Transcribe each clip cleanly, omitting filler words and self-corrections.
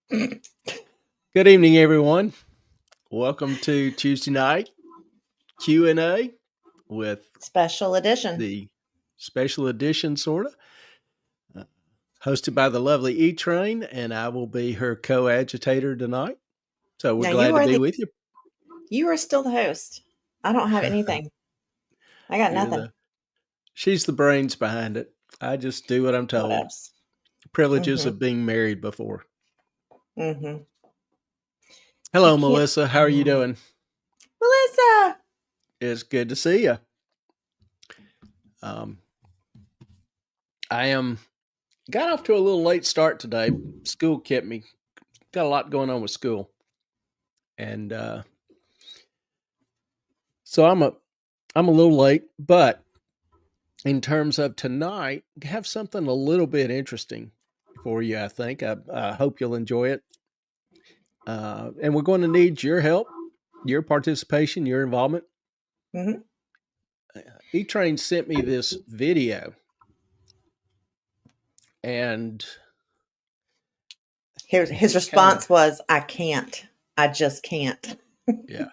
Good evening, everyone. Welcome to Tuesday night Q&A with Special edition. the special edition, sort of, hosted by the lovely E-Train, and I will be her co-agitator tonight. So we're Now, glad to be with you. You are still the host. I don't have anything. I got nothing. She's the brains behind it. I just do what I'm told. What else? Privileges of being married before. Mm-hmm. Hello, Melissa. How are you doing? Melissa! It's good to see you. I got off to a little late start today. School kept me. Got a lot going on with school. And so I'm a little late, but in terms of tonight, I have something a little bit interesting for you, I think. I hope you'll enjoy it. And we're going to need your help, your participation, your involvement. Mm-hmm. E-Train sent me this video. And his response was, I can't. I just can't. Yeah.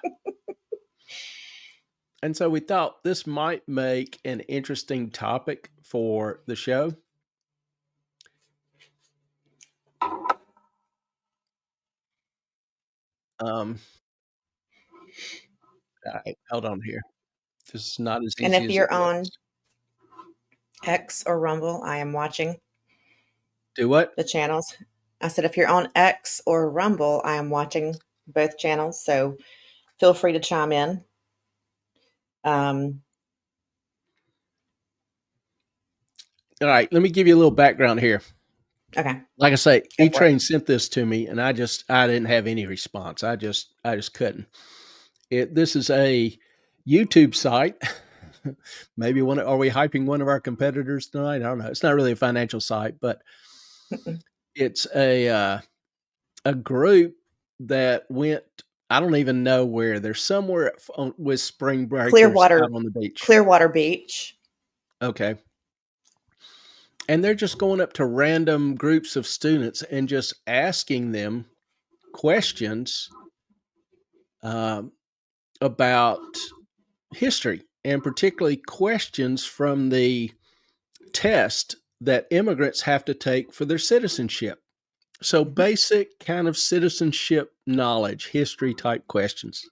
And so we thought this might make an interesting topic for the show. All right, hold on here. This is not as easy. And if you're on X or Rumble, I am watching. Do what? The channels. I said, if you're on X or Rumble, I am watching both channels. So feel free to chime in. All right, let me give you a little background here. Okay. Like I say, E-Train sent this to me, and I didn't have any response. I just couldn't. This is a YouTube site. Maybe are we hyping one of our competitors tonight? I don't know. It's not really a financial site, but it's a group that went. I don't even know where. They're somewhere with spring breakers out on the beach. Clearwater Beach. Okay. And they're just going up to random groups of students and just asking them questions about history, and particularly questions from the test that immigrants have to take for their citizenship. So basic kind of citizenship knowledge, history type questions.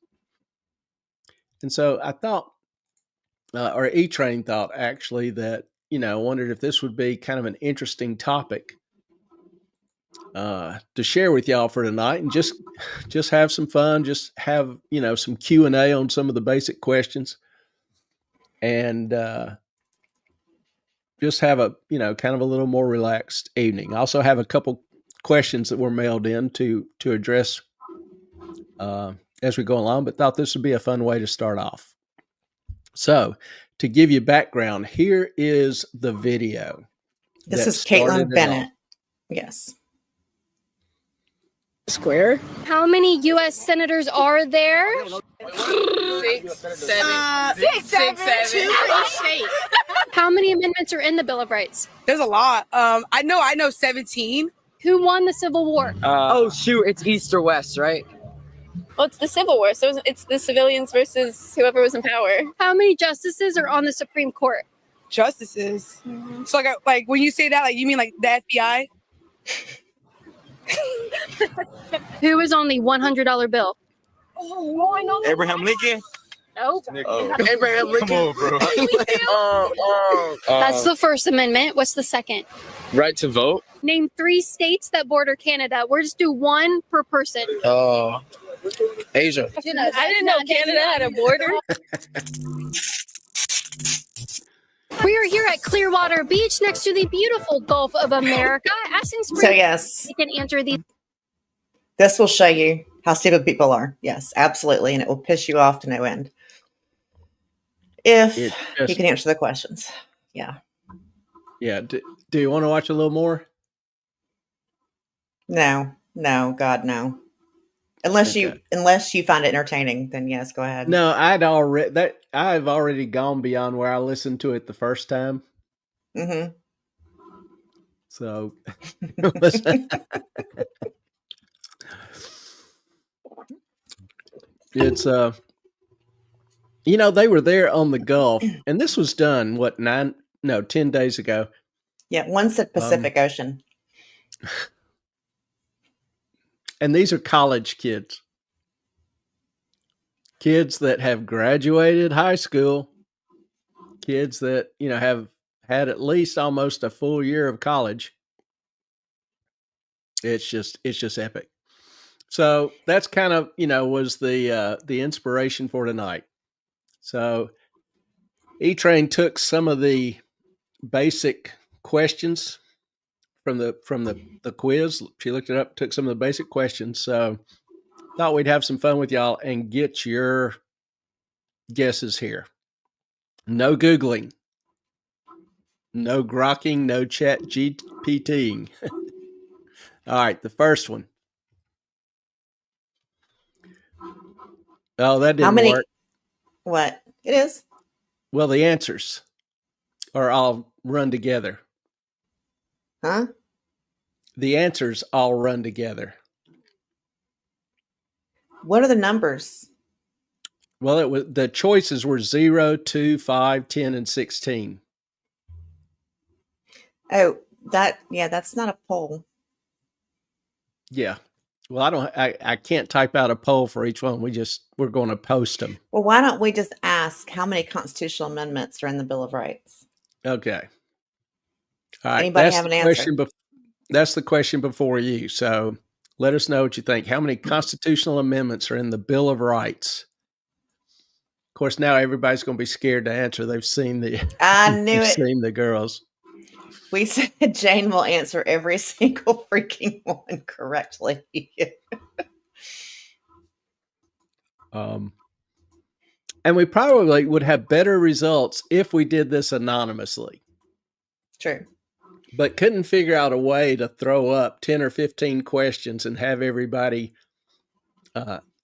And so I thought, or E-Train thought actually that, wondered if this would be kind of an interesting topic to share with y'all for tonight, and just have some fun, just have, some Q&A on some of the basic questions, and just have a, kind of a little more relaxed evening. I also have a couple questions that were mailed in to address as we go along, but thought this would be a fun way to start off. So to give you background, here is the video. This is Caitlin Bennett. Yes. Square. How many US senators are there? 6, 7, 2 for each state. How many amendments are in the Bill of Rights? There's a lot. I know 17. Who won the Civil War? It's East or West, right? Well, it's the Civil War, so it's the civilians versus whoever was in power. How many justices are on the Supreme Court? Justices. Mm-hmm. So like when you say that, like you mean like the FBI? Who is on the $100 bill? Oh, I know. Abraham Lincoln? Nope. Abraham Lincoln. Come on, bro. That's the First Amendment. What's the second? Right to vote. Name 3 states that border Canada. We'll just do one per person. Asia. I didn't know Canada had a border. We are here at Clearwater Beach next to the beautiful Gulf of America. Asking So yes, you can answer these. This will show you how stupid people are. Yes, absolutely. And it will piss you off to no end. If you can answer the questions. Yeah. Yeah. Do you want to watch a little more? No, God, no. Unless you find it entertaining, then yes, go ahead. No, I've already gone beyond where I listened to it the first time. Mm-hmm. So It's they were there on the Gulf, and this was done 10 days ago. Yeah, one said Pacific Ocean. And these are college kids. Kids that have graduated high school, kids that, have had at least almost a full year of college. It's just epic. So that's kind of, was the inspiration for tonight. So E-Train took some of the basic questions from the quiz. She looked it up, took some of the basic questions. So thought we'd have some fun with y'all and get your guesses here. No Googling, no grokking, no chat GPTing. All right, the first one. Oh, that didn't work. What? It is. Well, the answers are all run together. Huh? The answers all run together. What are the numbers? Well, the choices were 0, 2, 5, 10, and 16. Oh, that's not a poll. Yeah. Well, I can't type out a poll for each one. We're going to post them. Well, why don't we just ask how many constitutional amendments are in the Bill of Rights? Okay. All right. Anybody have an answer? That's the question before you. So let us know what you think. How many constitutional amendments are in the Bill of Rights? Of course, now everybody's going to be scared to answer. They've seen I knew it. Seen the girls. We said Jane will answer every single freaking one correctly. And we probably would have better results if we did this anonymously. True. But couldn't figure out a way to throw up 10 or 15 questions and have everybody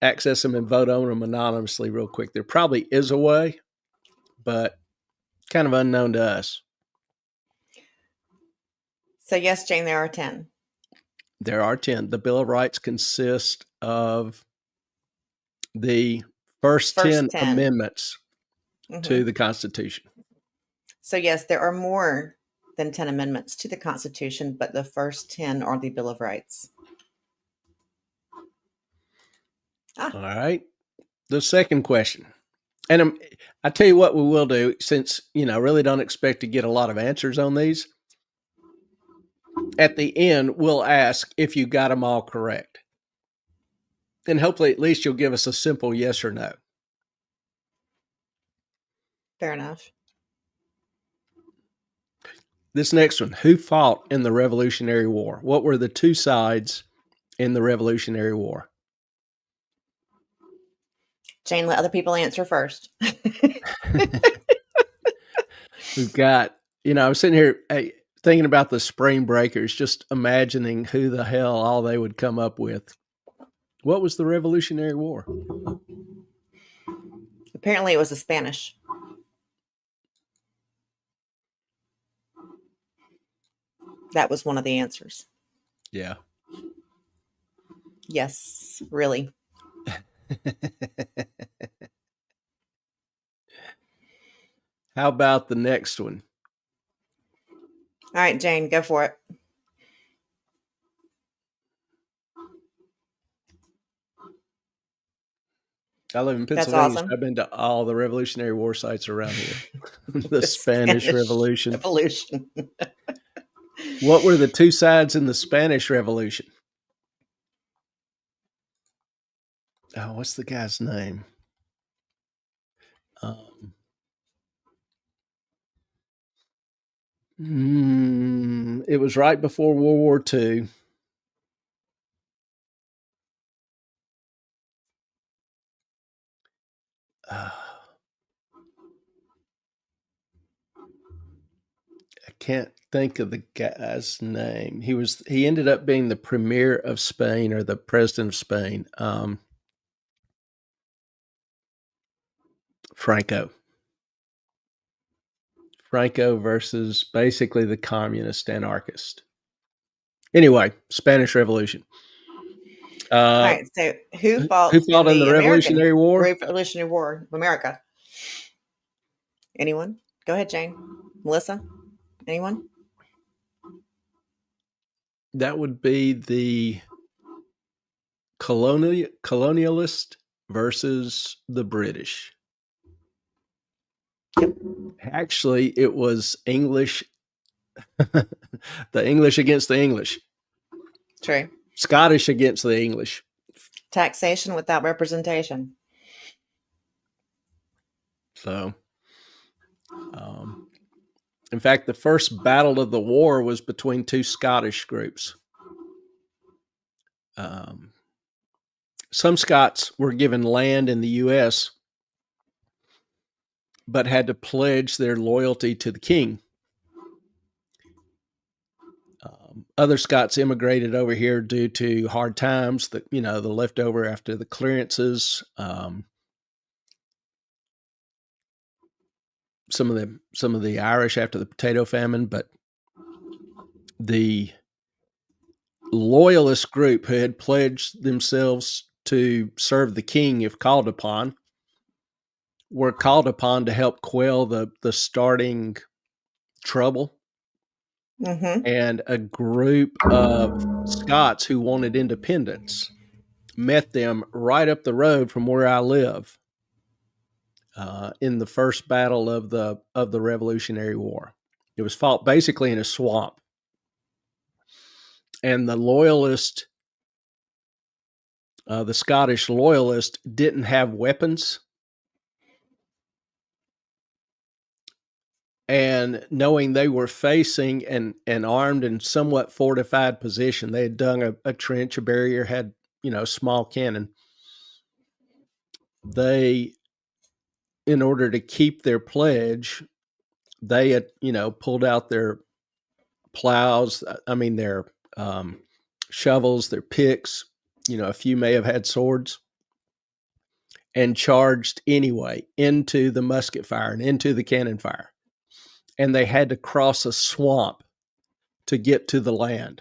access them and vote on them anonymously real quick. There probably is a way, but kind of unknown to us. So yes, Jane, there are 10. There are 10. The Bill of Rights consists of the first 10 amendments to the Constitution. So yes, there are more than 10 amendments to the Constitution, but the first 10 are the Bill of Rights. All right. The second question. And I tell you what we will do, since, really don't expect to get a lot of answers on these. At the end, we'll ask if you got them all correct. And hopefully at least you'll give us a simple yes or no. Fair enough. This next one, who fought in the Revolutionary War? What were the two sides in the Revolutionary War? Jane, let other people answer first. We've got, I was sitting here thinking about the Spring Breakers, just imagining who the hell all they would come up with. What was the Revolutionary War? Apparently it was the Spanish. That was one of the answers. Yeah. Yes, really. How about the next one? All right, Jane, go for it. I live in Pennsylvania. That's awesome. So I've been to all the Revolutionary War sites around here. The Spanish Revolution. What were the two sides in the Spanish Revolution? Oh, what's the guy's name? It was right before World War II. I can't think of the guy's name. He ended up being the premier of Spain, or the president of Spain. Franco versus basically the communist anarchist. Anyway, Spanish Revolution. All right. So who fought in the Revolutionary War? Revolutionary War of America? Anyone? Go ahead, Jane. Melissa? Anyone? That would be the colonialist versus the British. Actually, it was English, the English against the English. True. Scottish against the English. Taxation without representation. So, in fact, the first battle of the war was between two Scottish groups. Some Scots were given land in the U.S., but had to pledge their loyalty to the king. Other Scots immigrated over here due to hard times, the leftover after the clearances. Some of the Irish after the potato famine, but the loyalist group who had pledged themselves to serve the king if called upon were called upon to help quell the starting trouble. Mm-hmm. And a group of Scots who wanted independence met them right up the road from where I live in the first battle of the Revolutionary War. It was fought basically in a swamp. And the loyalist, the Scottish loyalist, didn't have weapons. And knowing they were facing an armed and somewhat fortified position, they had dug a trench, a barrier, had, small cannon. They, in order to keep their pledge, they had, pulled out their plows, their shovels, their picks, a few may have had swords, and charged anyway into the musket fire and into the cannon fire. And they had to cross a swamp to get to the land.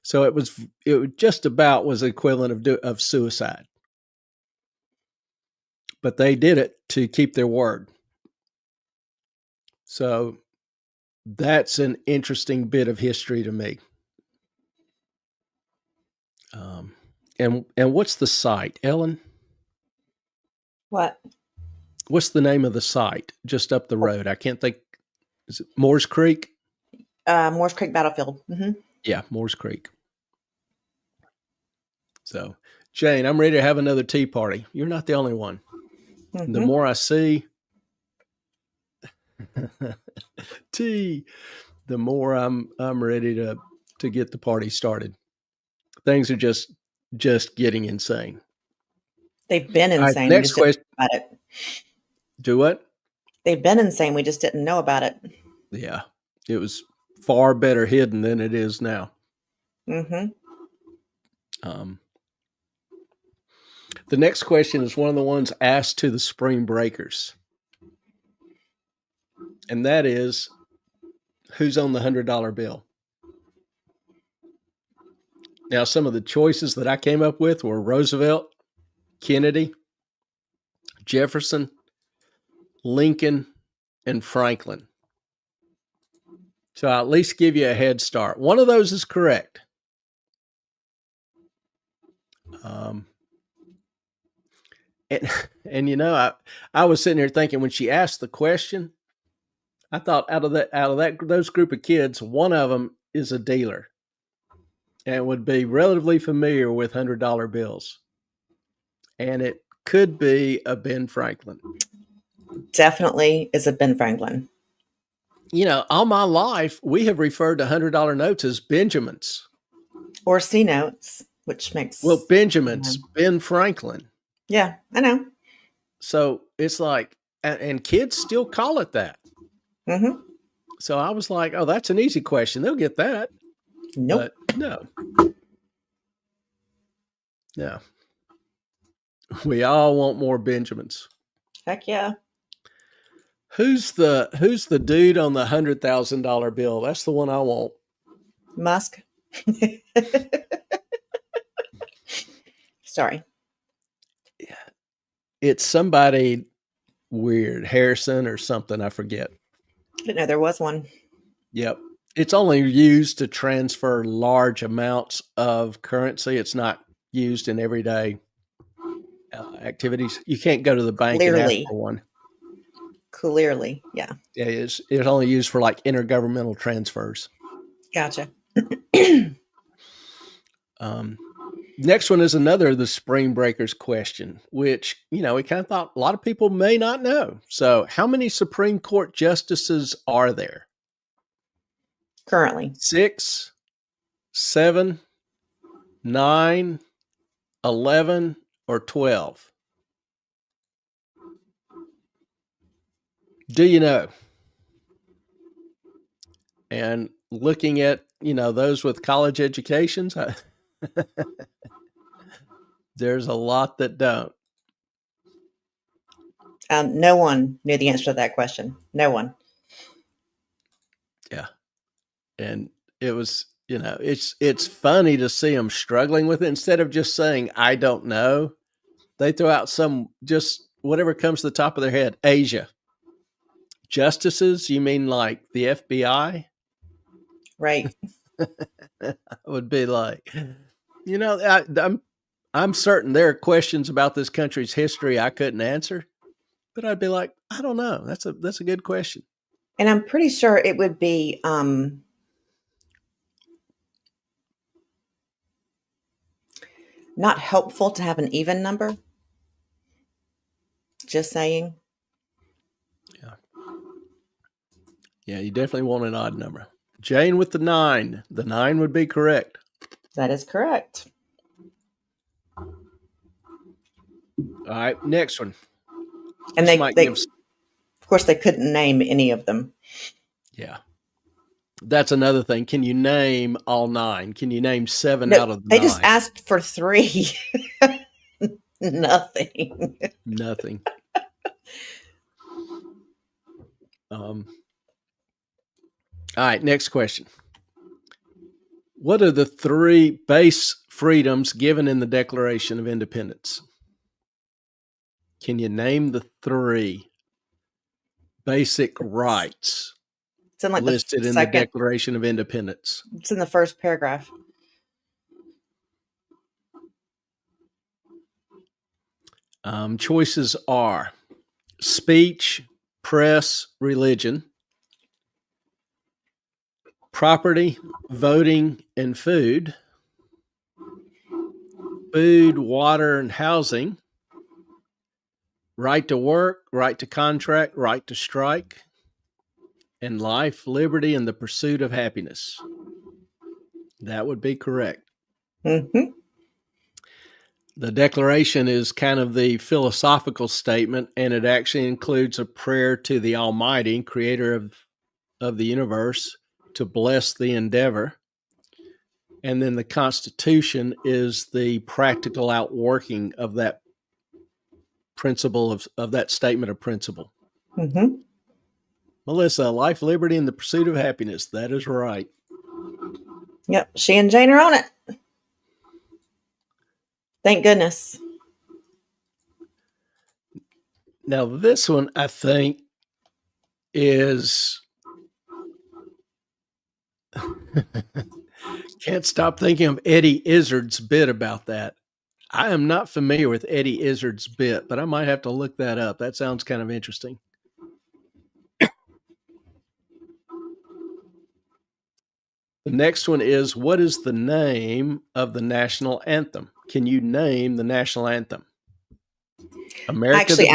So it just about was the equivalent of suicide. But they did it to keep their word. So that's an interesting bit of history to me. And what's the site, Ellen? What? What's the name of the site just up the road? I can't think. Is it Moores Creek? Moores Creek Battlefield. Mm-hmm. Yeah, Moores Creek. So, Jane, I'm ready to have another tea party. You're not the only one. Mm-hmm. The more I see tea, the more I'm ready to get the party started. Things are just getting insane. They've been insane. Right, next question. About it. Do what? They've been insane. We just didn't know about it. Yeah, it was far better hidden than it is now. Mm-hmm. The next question is one of the ones asked to the spring breakers. And that is, who's on the $100 bill? Now, some of the choices that I came up with were Roosevelt, Kennedy, Jefferson, Lincoln, and Franklin. So I'll at least give you a head start. One of those is correct. And I was sitting here thinking when she asked the question, I thought out of those group of kids, one of them is a dealer and would be relatively familiar with $100 bills. And it could be a Ben Franklin. Definitely is a Ben Franklin. All my life, we have referred to $100 notes as Benjamins. Or C notes, which makes... Well, Benjamins, Ben Franklin. Yeah, I know. So it's like, and kids still call it that. Mm-hmm. So I was like, oh, that's an easy question. They'll get that. Nope. But no. We all want more Benjamins. Heck yeah. Who's the dude on the $100,000 bill? That's the one I want. Musk. Sorry. It's somebody weird, Harrison or something. I forget. I didn't know there was one. Yep. It's only used to transfer large amounts of currency. It's not used in everyday activities. You can't go to the bank and ask for one. Clearly, yeah. Yeah, it's only used for like intergovernmental transfers. Gotcha. Next one is another of the Spring Breakers question, which, we kind of thought a lot of people may not know. So how many Supreme Court justices are there? Currently. 6, 7, 9, 11, or 12? Do you know? And looking at, those with college educations, there's a lot that don't. No one knew the answer to that question. No one. Yeah. And it was, it's funny to see them struggling with it. Instead of just saying, I don't know, they throw out just whatever comes to the top of their head. Asia. Justices, you mean like the FBI? Right. I would be like, I'm certain there are questions about this country's history I couldn't answer, but I'd be like, I don't know. That's a good question. And I'm pretty sure it would be not helpful to have an even number. Just saying. Yeah. Yeah, you definitely want an odd number. Jane with the 9. The 9 would be correct. That is correct. All right, next one. And of course, they couldn't name any of them. Yeah. That's another thing. Can you name all 9? Can you name 7 out of the 9? They just asked for 3. Nothing. Nothing. All right, next question. What are the 3 base freedoms given in the Declaration of Independence? Can you name the 3 basic rights It's in listed in the Declaration of Independence? It's in the first paragraph. Choices are speech, press, religion, property, voting, and food, water, and housing, right to work, right to contract, right to strike, and life, liberty, and the pursuit of happiness. That would be correct. Mm-hmm. The Declaration is kind of the philosophical statement, and it actually includes a prayer to the Almighty, creator of the universe, to bless the endeavor. And then the Constitution is the practical outworking of that principle of that statement of principle. Mm-hmm. Melissa, life, liberty, and the pursuit of happiness. That is right. Yep. She and Jane are on it. Thank goodness. Now, this one, I think, is... Can't stop thinking of Eddie Izzard's bit about that. I am not familiar with Eddie Izzard's bit, but I might have to look that up. That sounds kind of interesting. The next one is, what is the name of the national anthem? Can you name the national anthem? America. I actually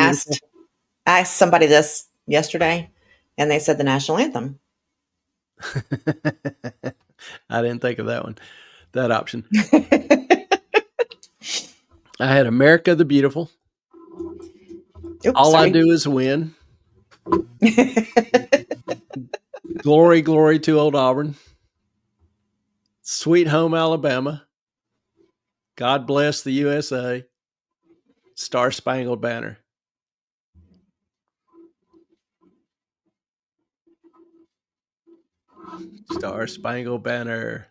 asked somebody this yesterday, and they said the national anthem. I didn't think of that option. I had America the Beautiful. All I Do Is Win. Glory, Glory to Old Auburn. Sweet Home Alabama. God Bless the USA. Star Spangled Banner. Star Spangled Banner.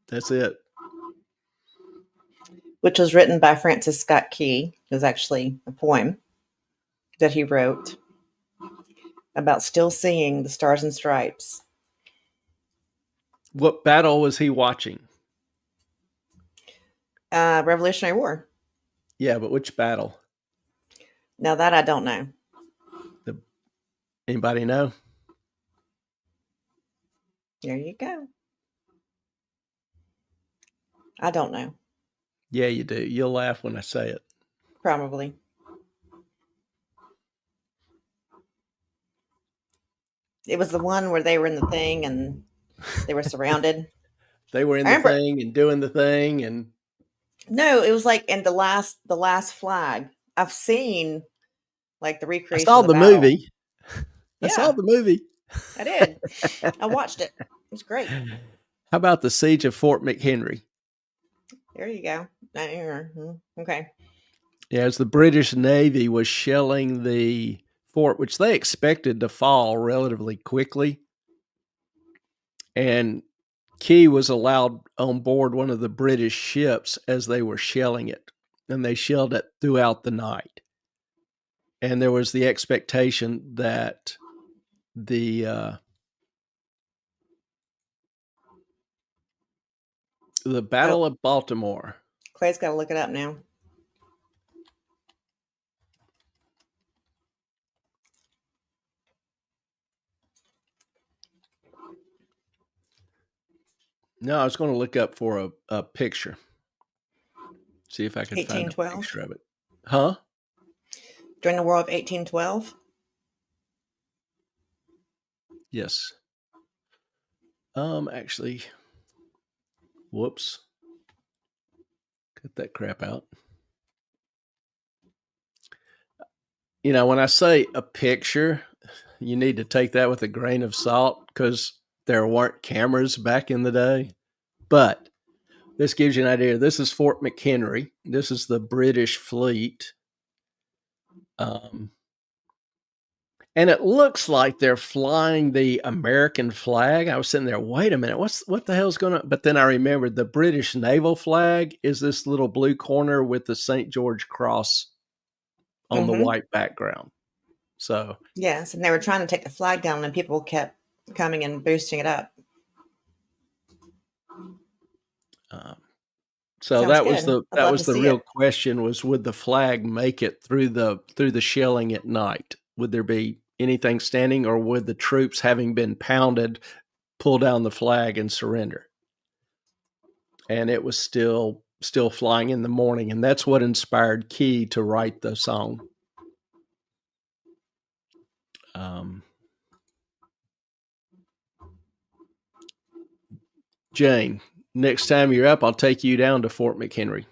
That's it. which was written by Francis Scott Key. It was actually a poem that he wrote about still seeing the stars and stripes. What battle was he watching? Revolutionary War. Yeah, but which battle? Now that I don't know. Anybody know? There you go. I don't know. Yeah, you do. You'll laugh when I say it. Probably. It was the one where they were in the thing and they were surrounded. They were in I the remember- thing and doing the thing, and No, it was like in the last flag. I've seen like the I recreation. saw of the battle. movie. I Yeah. saw the movie. I did. I watched it. It was great. How about the siege of Fort McHenry? There you go. Okay. Yeah, as the British Navy was shelling the fort, which they expected to fall relatively quickly, and Key was allowed on board one of the British ships as they were shelling it, and they shelled it throughout the night. And there was the expectation that the Battle of Baltimore. Clay's got to look it up now. No, I was going to look up for a picture. See if I could find a 1812? picture of it. Huh? During the War of 1812? Yes. Actually, whoops. Cut that crap out. You know, when I say a picture, you need to take that with a grain of salt because there weren't cameras back in the day. But this gives you an idea. This is Fort McHenry. This is the British fleet. And it looks like they're flying the American flag. I was sitting there, wait a minute, what the hell's going on? But then I remembered the British naval flag is this little blue corner with the St. George cross on the white background. So yes, and they were trying to take the flag down, and people kept coming and boosting it up. So Sounds that was good. I'd that love was to the see real it. question: was would the flag make it through the shelling at night? Would there be anything standing, or would the troops, having been pounded, pull down the flag and surrender? And it was still flying in the morning, and that's what inspired Key to write the song. Jane, next time you're up, I'll take you down to Fort McHenry.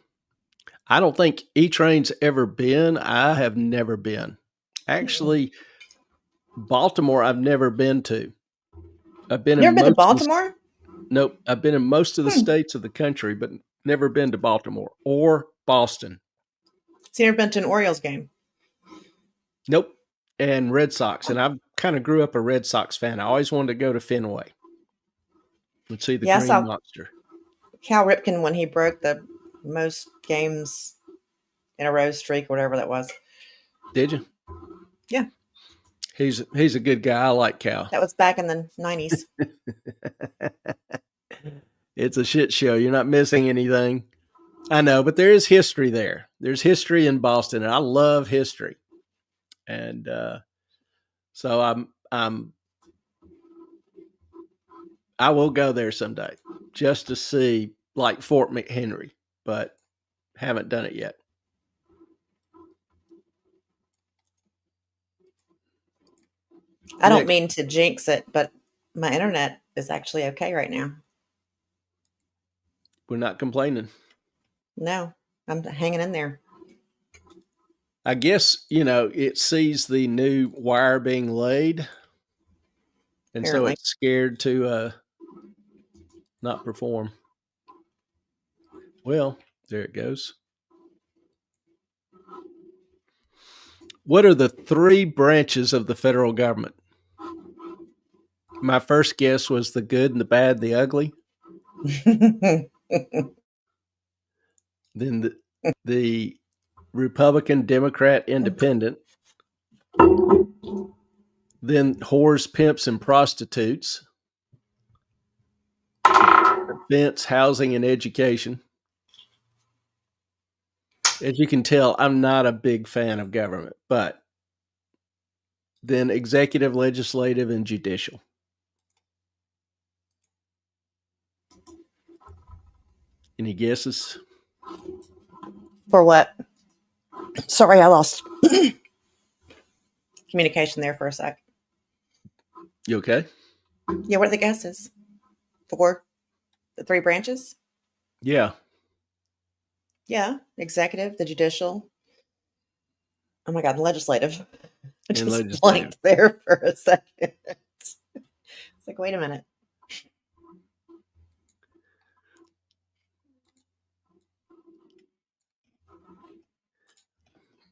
I don't think E-Train's ever been. I have never been. Actually, Baltimore, I've never been to. I've been You in ever been to most Baltimore? Nope. I've been in most of the states of the country, but never been to Baltimore or Boston. So you ever been to an Orioles game? Nope. And Red Sox. And I kind of grew up a Red Sox fan. I always wanted to go to Fenway and see the Yeah, I Green saw Monster. Cal Ripken when he broke the most games in a row streak or whatever that was. Did you? Yeah. He's a good guy. I like Cal. That was back in the 90s. It's a shit show. You're not missing anything. I know, but there is history there. There's history in Boston, and I love history. And so I will go there someday just to see like Fort McHenry, but haven't done it yet. I don't mean to jinx it, but my internet is actually okay right now. We're not complaining. No, I'm hanging in there. I guess, it sees the new wire being laid. And Apparently. so it's scared to not perform. Well, there it goes. What are the 3 branches of the federal government? My first guess was the good and the bad, the ugly. Then the Republican, Democrat, Independent. Then whores, pimps, and prostitutes. Defense, housing, and education. As you can tell, I'm not a big fan of government, but then executive, legislative, and judicial. Any guesses? For what? Sorry, I lost communication there for a sec. You okay? Yeah, what are the guesses? For the 3 branches? Yeah. Yeah, executive, the judicial. Oh my God, legislative. I just legislative. blanked there for a second. It's like, wait a minute.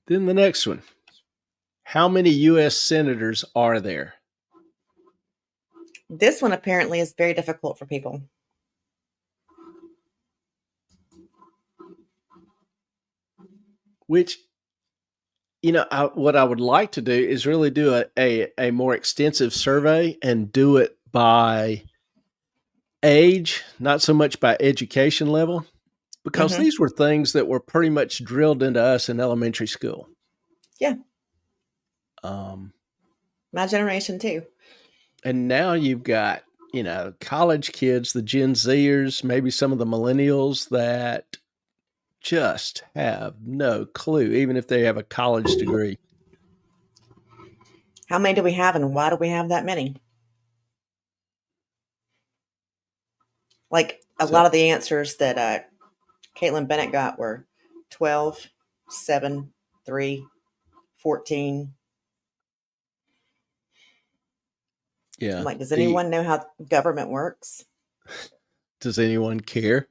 Then the next one. How many U.S. senators are there? This one apparently is very difficult for people. Which, what I would like to do is really do a more extensive survey and do it by age, not so much by education level, because these were things that were pretty much drilled into us in elementary school. Yeah. My generation too. And now you've got, college kids, the Gen Zers, maybe some of the millennials that just have no clue, even if they have a college degree. How many do we have, and why do we have that many? Like a lot of the answers that Caitlin Bennett got were 12, 7, 3, 14. Yeah. I'm like, does anyone know how government works? Does anyone care?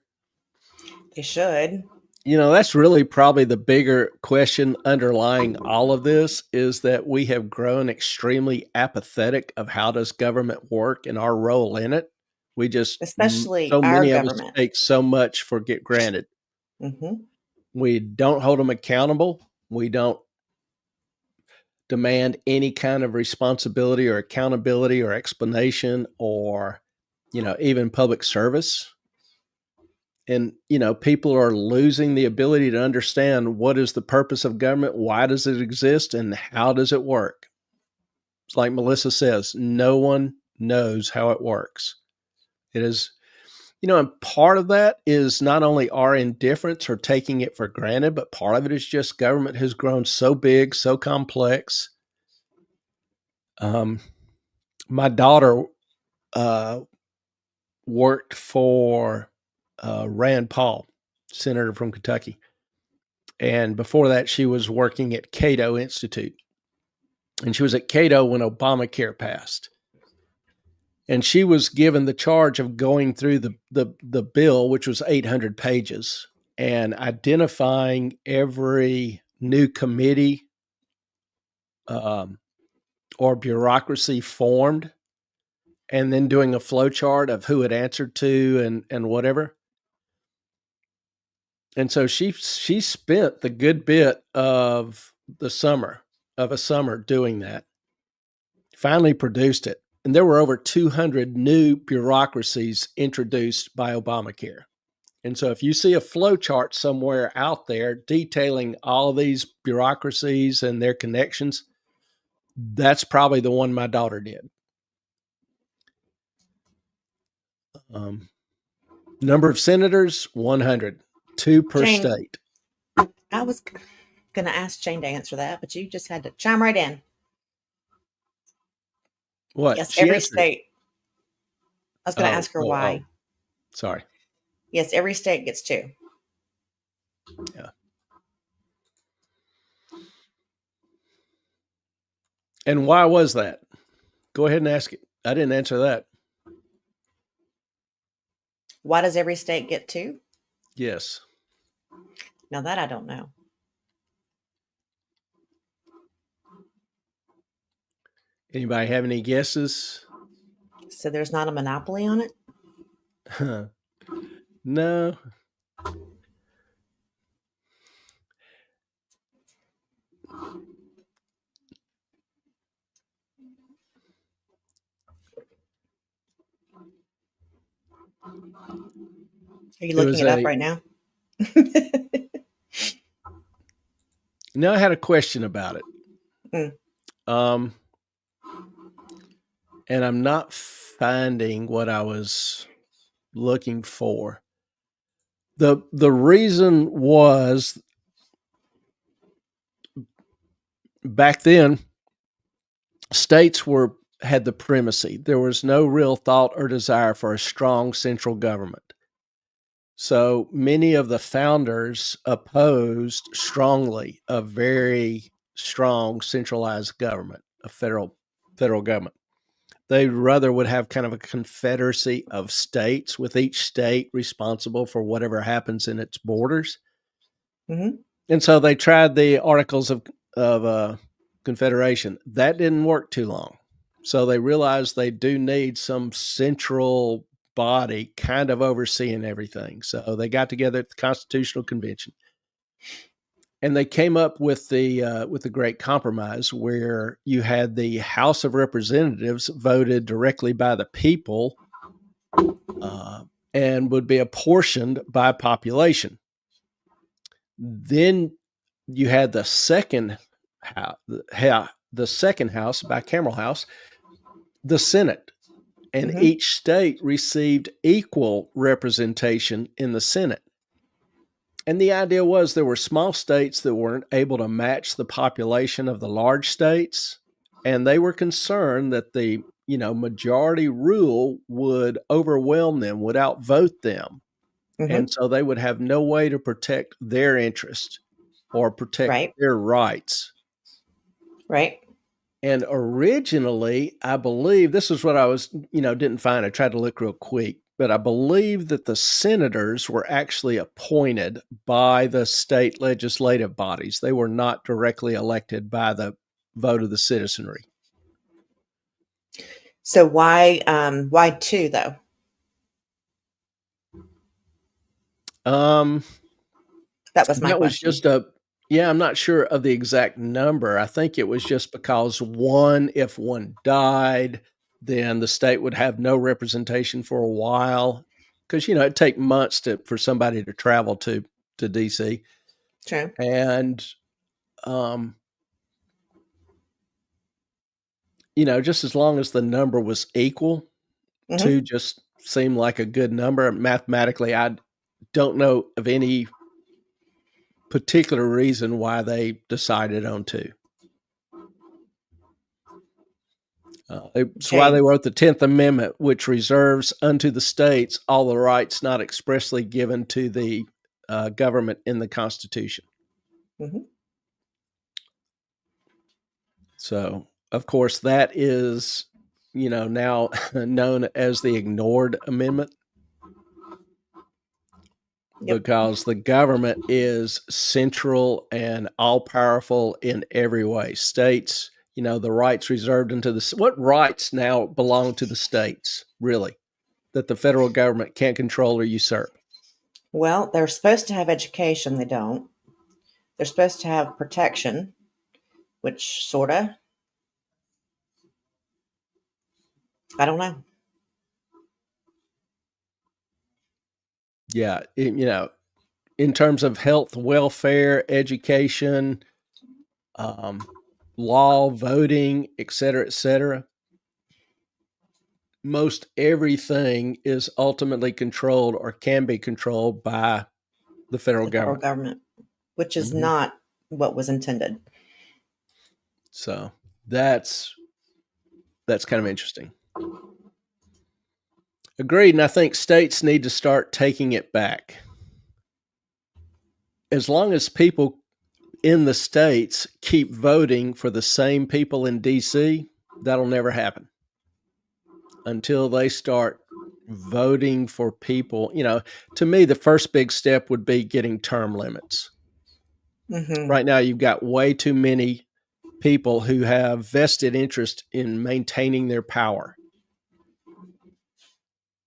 They should. That's really probably the bigger question underlying all of this, is that we have grown extremely apathetic of how does government work and our role in it. We just, especially so our many of government, us take so much for granted. We don't hold them accountable. We don't demand any kind of responsibility or accountability or explanation or, even public service. And, people are losing the ability to understand what is the purpose of government, why does it exist, and how does it work? It's like Melissa says, no one knows how it works. It is, and part of that is not only our indifference or taking it for granted, but part of it is just government has grown so big, so complex. My daughter worked for Rand Paul, senator from Kentucky. And before that, she was working at Cato Institute. And she was at Cato when Obamacare passed. And she was given the charge of going through the bill, which was 800 pages, and identifying every new committee or bureaucracy formed, and then doing a flow chart of who it answered to and whatever. And so she spent the good bit of a summer doing that. Finally produced it. And there were over 200 new bureaucracies introduced by Obamacare. And so if you see a flow chart somewhere out there detailing all of these bureaucracies and their connections, that's probably the one my daughter did. Number of senators, 100, 2 per state. I was going to ask Jane to answer that, but you just had to chime right in. What? Yes, every state. I was going to ask her why. Sorry. Yes, every state gets 2. Yeah. And why was that? Go ahead and ask it. I didn't answer that. Why does every state get 2? Yes. Now that I don't know. Anybody have any guesses? So there's not a monopoly on it? No. Are you looking it up right now? No, I had a question about it. And I'm not finding what I was looking for. The reason was back then states had the primacy. There was no real thought or desire for a strong central government. So many of the founders opposed strongly a very strong centralized government, a federal government. They rather would have kind of a confederacy of states, with each state responsible for whatever happens in its borders. And so they tried the Articles of Confederation. That didn't work too long. So they realized they do need some central body kind of overseeing everything. So they got together at the Constitutional Convention, and they came up with the Great Compromise, where you had the House of Representatives voted directly by the people, and would be apportioned by population. Then you had the second house, bicameral house, the Senate. And each state received equal representation in the Senate. And the idea was there were small states that weren't able to match the population of the large states, and they were concerned that the majority rule would overwhelm them, would outvote them. And so they would have no way to protect their interest or protect their rights. Right. And originally, I believe, this is what I was, didn't find. I tried to look real quick, but I believe that the senators were actually appointed by the state legislative bodies. They were not directly elected by the vote of the citizenry. So why two though? That was my question. I'm not sure of the exact number. I think it was just because if one died, then the state would have no representation for a while, because it'd take months for somebody to travel to DC. True. And just as long as the number was equal, two just seemed like a good number. Mathematically, I don't know of any particular reason why they decided on two. It's why they wrote the 10th Amendment, which reserves unto the states all the rights not expressly given to the government in the Constitution. So, of course, that is, now known as the ignored amendment. Because the government is central and all-powerful in every way. States, the rights reserved what rights now belong to the states, really, that the federal government can't control or usurp? Well, they're supposed to have education. They don't. They're supposed to have protection, which sorta. I don't know. Yeah, in terms of health, welfare, education, law, voting, et cetera, most everything is ultimately controlled or can be controlled by the federal government, which is not what was intended. So that's kind of interesting. Agreed. And I think states need to start taking it back. As long as people in the states keep voting for the same people in DC, that'll never happen until they start voting for people. To me, the first big step would be getting term limits. Right now, you've got way too many people who have vested interest in maintaining their power.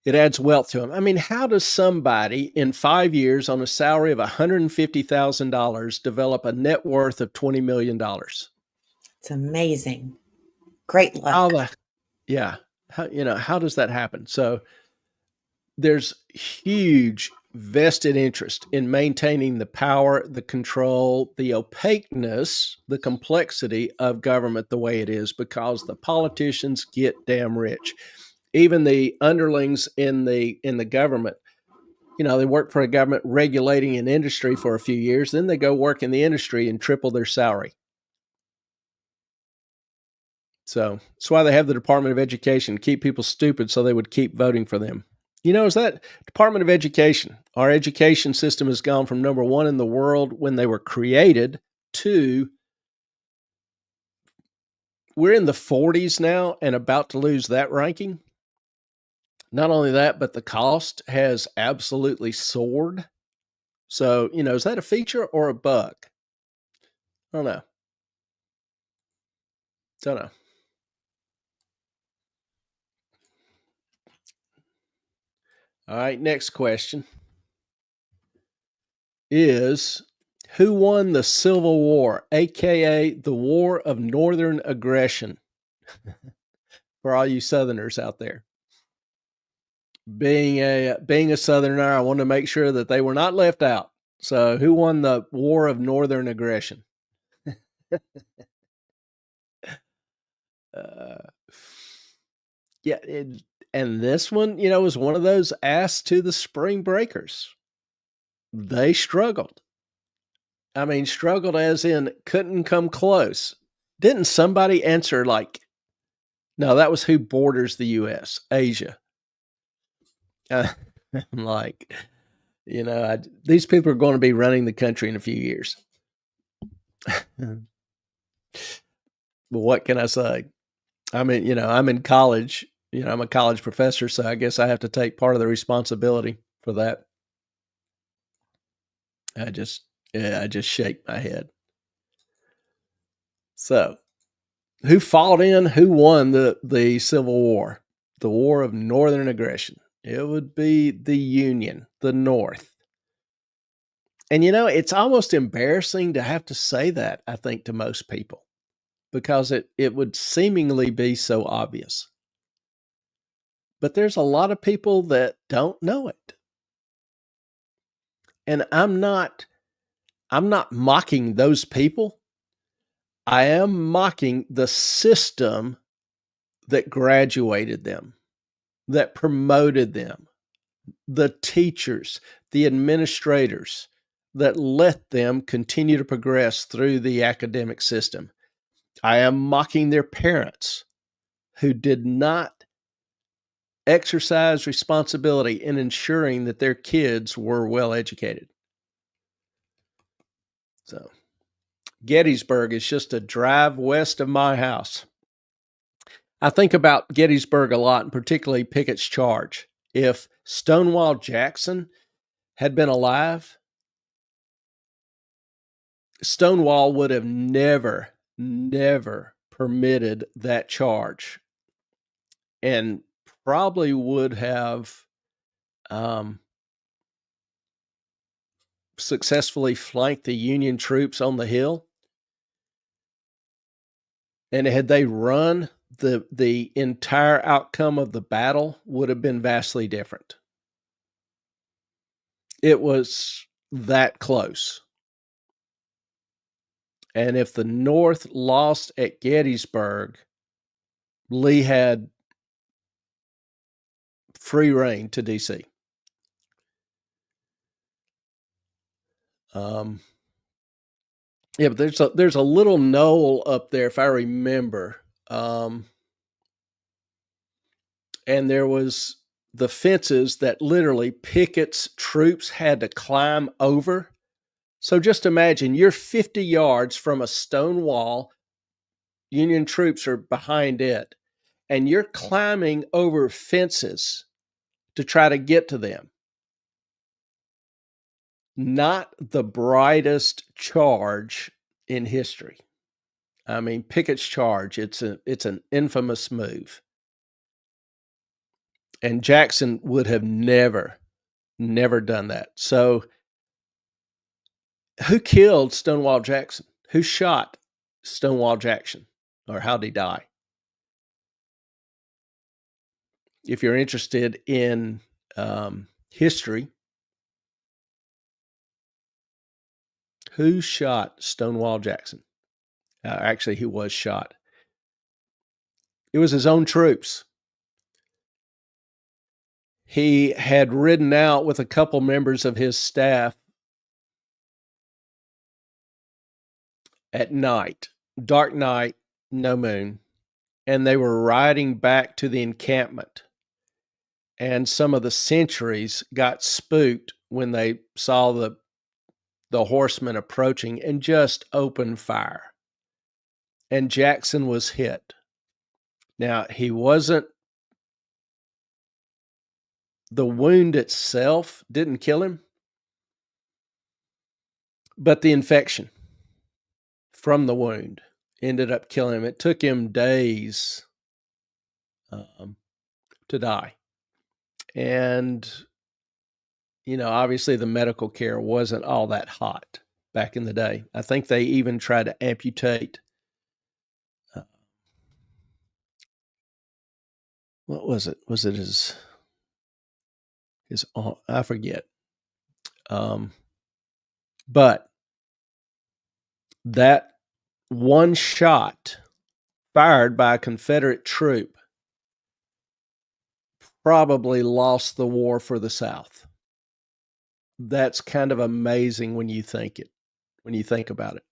It adds wealth to them. I mean, how does somebody in 5 years on a salary of $150,000 develop a net worth of $20 million? It's amazing. Great luck. How does that happen? So there's huge vested interest in maintaining the power, the control, the opaqueness, the complexity of government the way it is, because the politicians get damn rich. Even the underlings in the government, they work for a government regulating an industry for a few years, then they go work in the industry and triple their salary. So that's why they have the Department of Education, keep people stupid so they would keep voting for them. Is that Department of Education? Our education system has gone from number 1 in the world when they were created to we're in the 40s now and about to lose that ranking. Not only that, but the cost has absolutely soared. So, is that a feature or a bug? I don't know. All right, next question is, who won the Civil War, aka the War of Northern Aggression? For all you Southerners out there. Being a Southerner, I want to make sure that they were not left out. So, who won the War of Northern Aggression? Yeah, and this one, was one of those asked to the Spring Breakers. They struggled. I mean, struggled as in couldn't come close. Didn't somebody answer no, that was who borders the U.S., Asia. I'm like, these people are going to be running the country in a few years. But what can I say? I mean, I'm in college. I'm a college professor, so I guess I have to take part of the responsibility for that. I just shake my head. So, who won the Civil War, the War of Northern Aggression? It would be the Union, the North. And it's almost embarrassing to have to say that, I think, to most people, because it would seemingly be so obvious. But there's a lot of people that don't know it. And I'm not mocking those people. I am mocking the system that graduated them, that promoted them, the teachers, the administrators that let them continue to progress through the academic system. I am mocking their parents who did not exercise responsibility in ensuring that their kids were well educated. So, Gettysburg is just a drive west of my house. I think about Gettysburg a lot, and particularly Pickett's Charge. If Stonewall Jackson had been alive, Stonewall would have never permitted that charge, and probably would have successfully flanked the Union troops on the hill. And had they run, the entire outcome of the battle would have been vastly different. It was that close. And if the North lost at Gettysburg, Lee had free reign to D.C. Yeah, but there's a little knoll up there, if I remember. And there was the fences that literally Pickett's troops had to climb over. So just imagine you're 50 yards from a stone wall. Union troops are behind it, and you're climbing over fences to try to get to them. Not the brightest charge in history. I mean, Pickett's Charge, it's an infamous move. And Jackson would have never done that. So who killed Stonewall Jackson? Who shot Stonewall Jackson? Or how did he die? If you're interested in history, Who shot Stonewall Jackson? Actually, he was shot. It was his own troops. He had ridden out with a couple members of his staff at night, dark night, no moon, and they were riding back to the encampment. And some of the sentries got spooked when they saw the horsemen approaching and just opened fire. And Jackson was hit. Now, the wound itself didn't kill him, but the infection from the wound ended up killing him. It took him days to die. And, obviously the medical care wasn't all that hot back in the day. I think they even tried to amputate. What was it? Was it his arm? I forget. But that one shot fired by a Confederate troop probably lost the war for the South. That's kind of amazing when you think about it.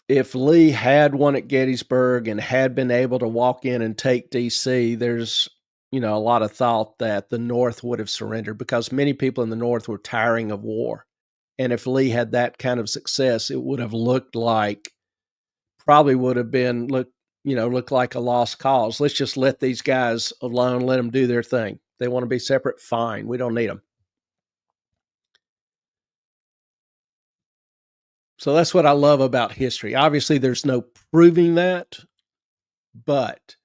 If Lee had won at Gettysburg and had been able to walk in and take D.C., there's, a lot of thought that the North would have surrendered because many people in the North were tiring of war. And if Lee had that kind of success, it would have looked like like a lost cause. Let's just let these guys alone, let them do their thing. They want to be separate, fine. We don't need them. So that's what I love about history. Obviously, there's no proving that, but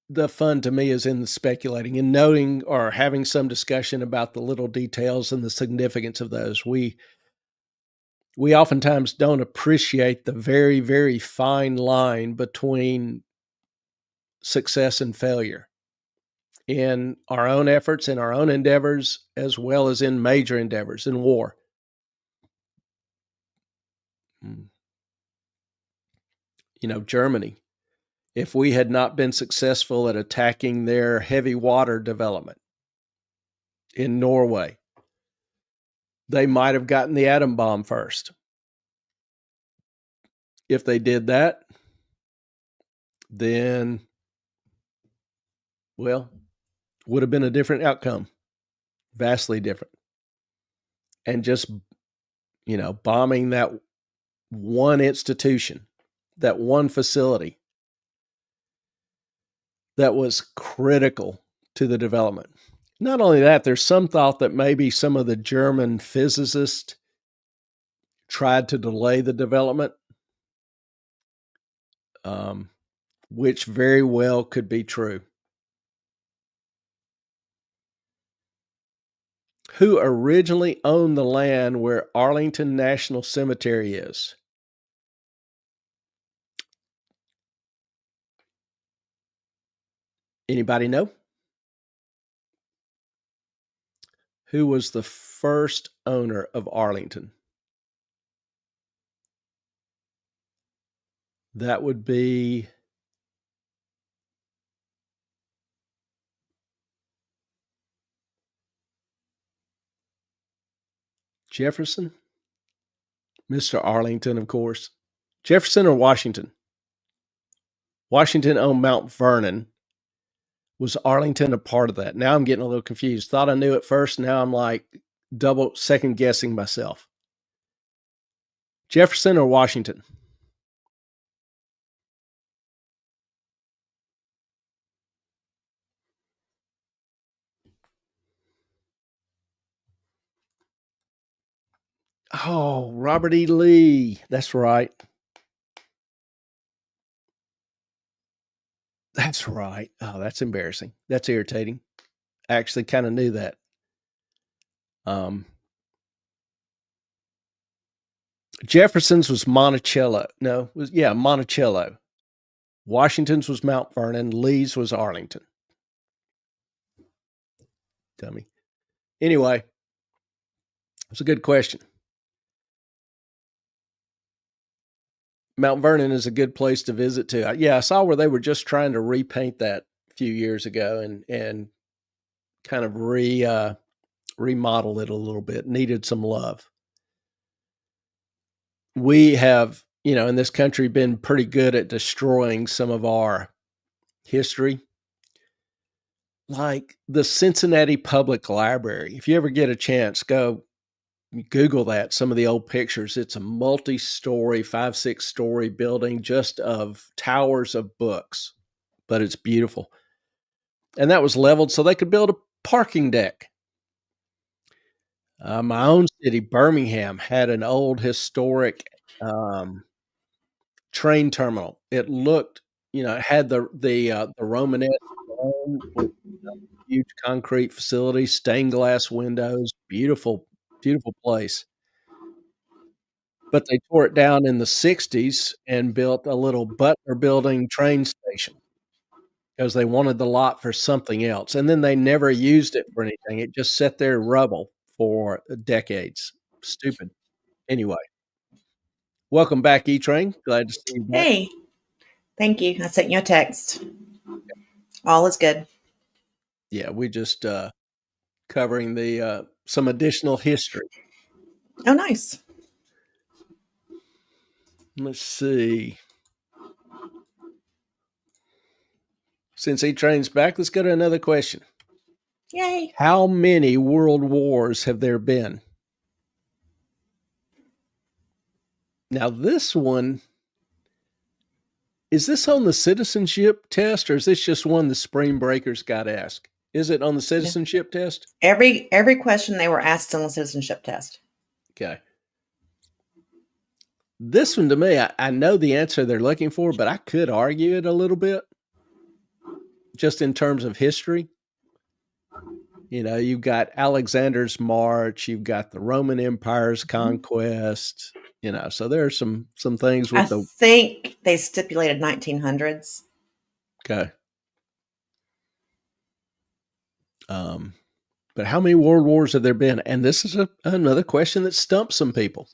the fun to me is in the speculating and noting or having some discussion about the little details and the significance of those. We oftentimes don't appreciate the very, very fine line between success and failure in our own efforts, in our own endeavors, as well as in major endeavors in war. Germany, if we had not been successful at attacking their heavy water development in Norway, they might have gotten the atom bomb first. If they did that, then, would have been a different outcome, vastly different. And just, bombing that one institution, that one facility that was critical to the development. Not only that, there's some thought that maybe some of the German physicists tried to delay the development, which very well could be true. Who originally owned the land where Arlington National Cemetery is? Anybody know? Who was the first owner of Arlington? That would be Jefferson? Mr. Arlington, of course. Jefferson or Washington? Washington owned Mount Vernon. Was Arlington a part of that? Now I'm getting a little confused. Thought I knew at first. Now I'm like double second guessing myself. Jefferson or Washington? Oh, Robert E. Lee. That's right. That's right. Oh, that's embarrassing. That's irritating. I actually kind of knew that. Jefferson's was Monticello. No, Monticello. Washington's was Mount Vernon. Lee's was Arlington. Dummy. Anyway, it's a good question. Mount Vernon is a good place to visit too. Yeah, I saw where they were just trying to repaint that a few years ago and kind of remodel it a little bit. Needed some love. We have, in this country been pretty good at destroying some of our history. Like the Cincinnati Public Library. If you ever get a chance, go Google that, some of the old pictures. It's a multi-story, 5-6-story building just of towers of books, but it's beautiful. And that was leveled so they could build a parking deck. My own city, Birmingham, had an old historic train terminal. It looked, it had the Romanesque dome with huge concrete facility, stained glass windows, beautiful, beautiful place. But they tore it down in the 60s and built a little Butler Building train station because they wanted the lot for something else. And then they never used it for anything. It just sat there rubble for decades. Stupid. Anyway, welcome back, E-Train. Glad to see you back. Hey, thank you. I sent you a text. All is good. Yeah, we just covering the some additional history. Oh, nice. Let's see. Since E-Train's back, let's go to another question. Yay. How many world wars have there been? Now, this one, is this on the citizenship test, or is this just one the Spring Breakers got asked? Is it on the citizenship test? Every question they were asked on the citizenship test. Okay. This one, to me, I know the answer they're looking for, but I could argue it a little bit, just in terms of history. You've got Alexander's March, you've got the Roman Empire's conquest, so there are some things with I think they stipulated 1900s. Okay. But how many world wars have there been? And this is another question that stumps some people.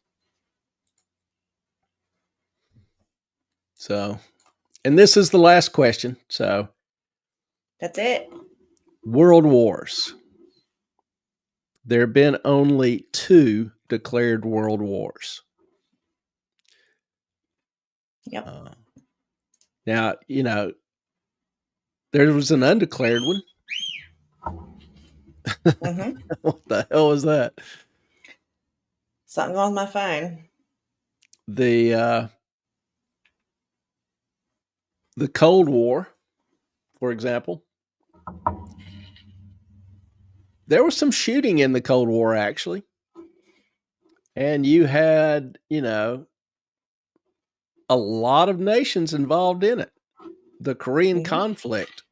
So, and this is the last question. So, that's it. World wars. There have been only 2 declared world wars. Yep. Now, there was an undeclared one. Mm-hmm. What the hell was that? Something on my phone. The Cold War, for example. There was some shooting in the Cold War, actually. And you had, a lot of nations involved in it. The Korean conflict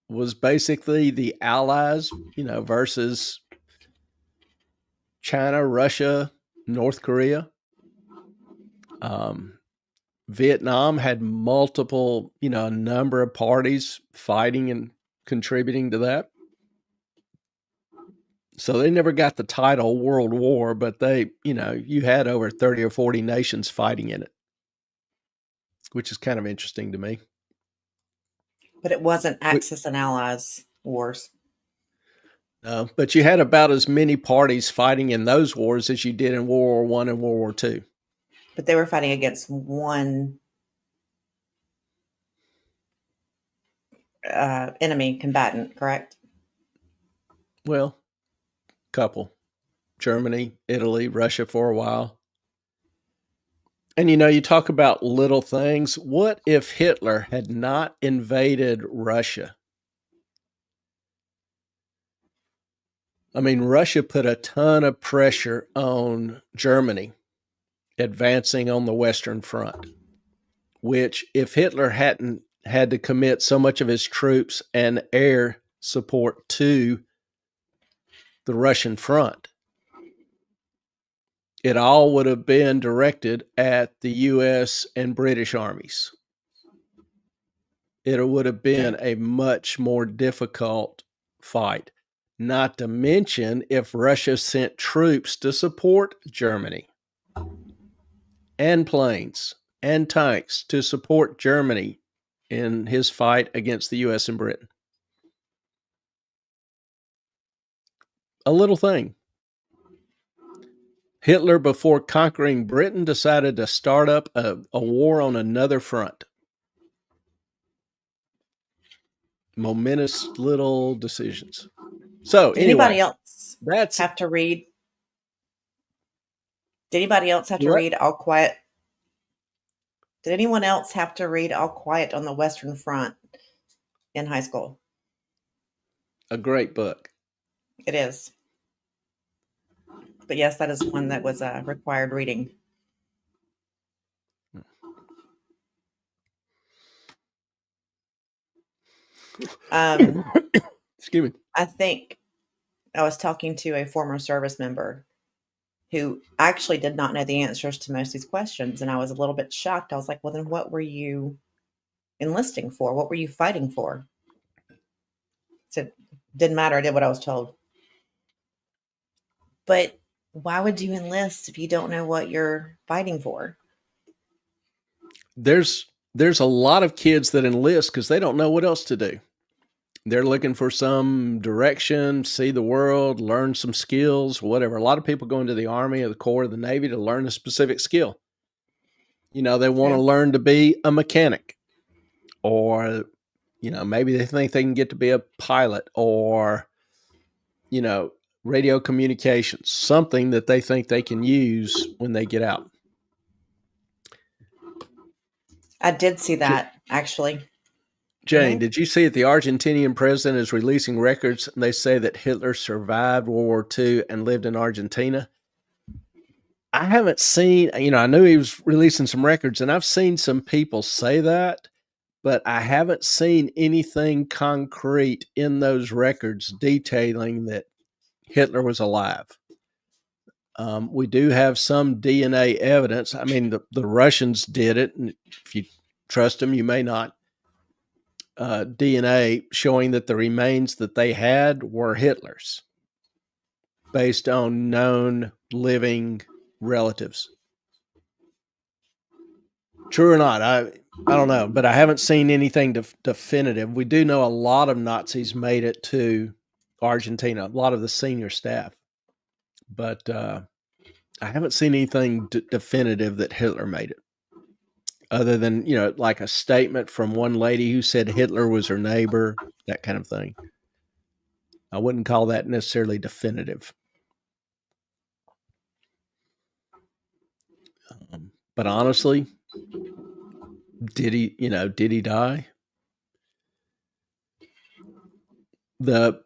was basically the Allies, versus China, Russia, North Korea. Vietnam had multiple, a number of parties fighting and contributing to that. So they never got the title World War, but they, you had over 30 or 40 nations fighting in it, which is kind of interesting to me. But it wasn't Axis and Allies wars. No, but you had about as many parties fighting in those wars as you did in World War I and World War II. But they were fighting against one enemy combatant, correct? Well, couple. Germany, Italy, Russia for a while. And you talk about little things. What if Hitler had not invaded Russia? I mean, Russia put a ton of pressure on Germany advancing on the Western Front, which if Hitler hadn't had to commit so much of his troops and air support to the Russian front, it all would have been directed at the U.S. and British armies. It would have been a much more difficult fight. not to mention if Russia sent troops to support Germany and planes and tanks to support Germany in his fight against the US and Britain. A little thing. Hitler, before conquering Britain, decided to start up a war on another front. Momentous little decisions. So Did anybody anyway, else have to read? Did anybody else have to read All Quiet? Did anyone else have to read All Quiet on the Western Front in high school? A great book. It is. But yes, that is one that was required reading. Excuse me. I think I was talking to a former service member who actually did not know the answers to most of these questions. And I was a little bit shocked. I was like, well, then what were you enlisting for? What were you fighting for? So it didn't matter. I did what I was told. But why would you enlist if you don't know what you're fighting for? There's a lot of kids that enlist because they don't know what else to do. They're looking for some direction, see the world, learn some skills, whatever. A lot of people go into the Army or the Corps or the Navy to learn a specific skill. You know, they want to learn to be a mechanic, or, you know, maybe they think they can get to be a pilot, or, you know, radio communications, something that they think they can use when they get out. I did see that, actually. Jane, did you see that the Argentinian president is releasing records and they say that Hitler survived World War II and lived in Argentina? I haven't seen, you know, I knew he was releasing some records and I've seen some people say that, but I haven't seen anything concrete in those records detailing that Hitler was alive. We do have some DNA evidence. I mean, the Russians did it, and if you trust them, you may not. DNA showing that the remains that they had were Hitler's based on known living relatives. True or not, I don't know, but I haven't seen anything definitive. We do know a lot of Nazis made it to Argentina, a lot of the senior staff, but I haven't seen anything definitive that Hitler made it. Other than, you know, like a statement from one lady who said Hitler was her neighbor, that kind of thing. I wouldn't call that necessarily definitive. But honestly, did he die? The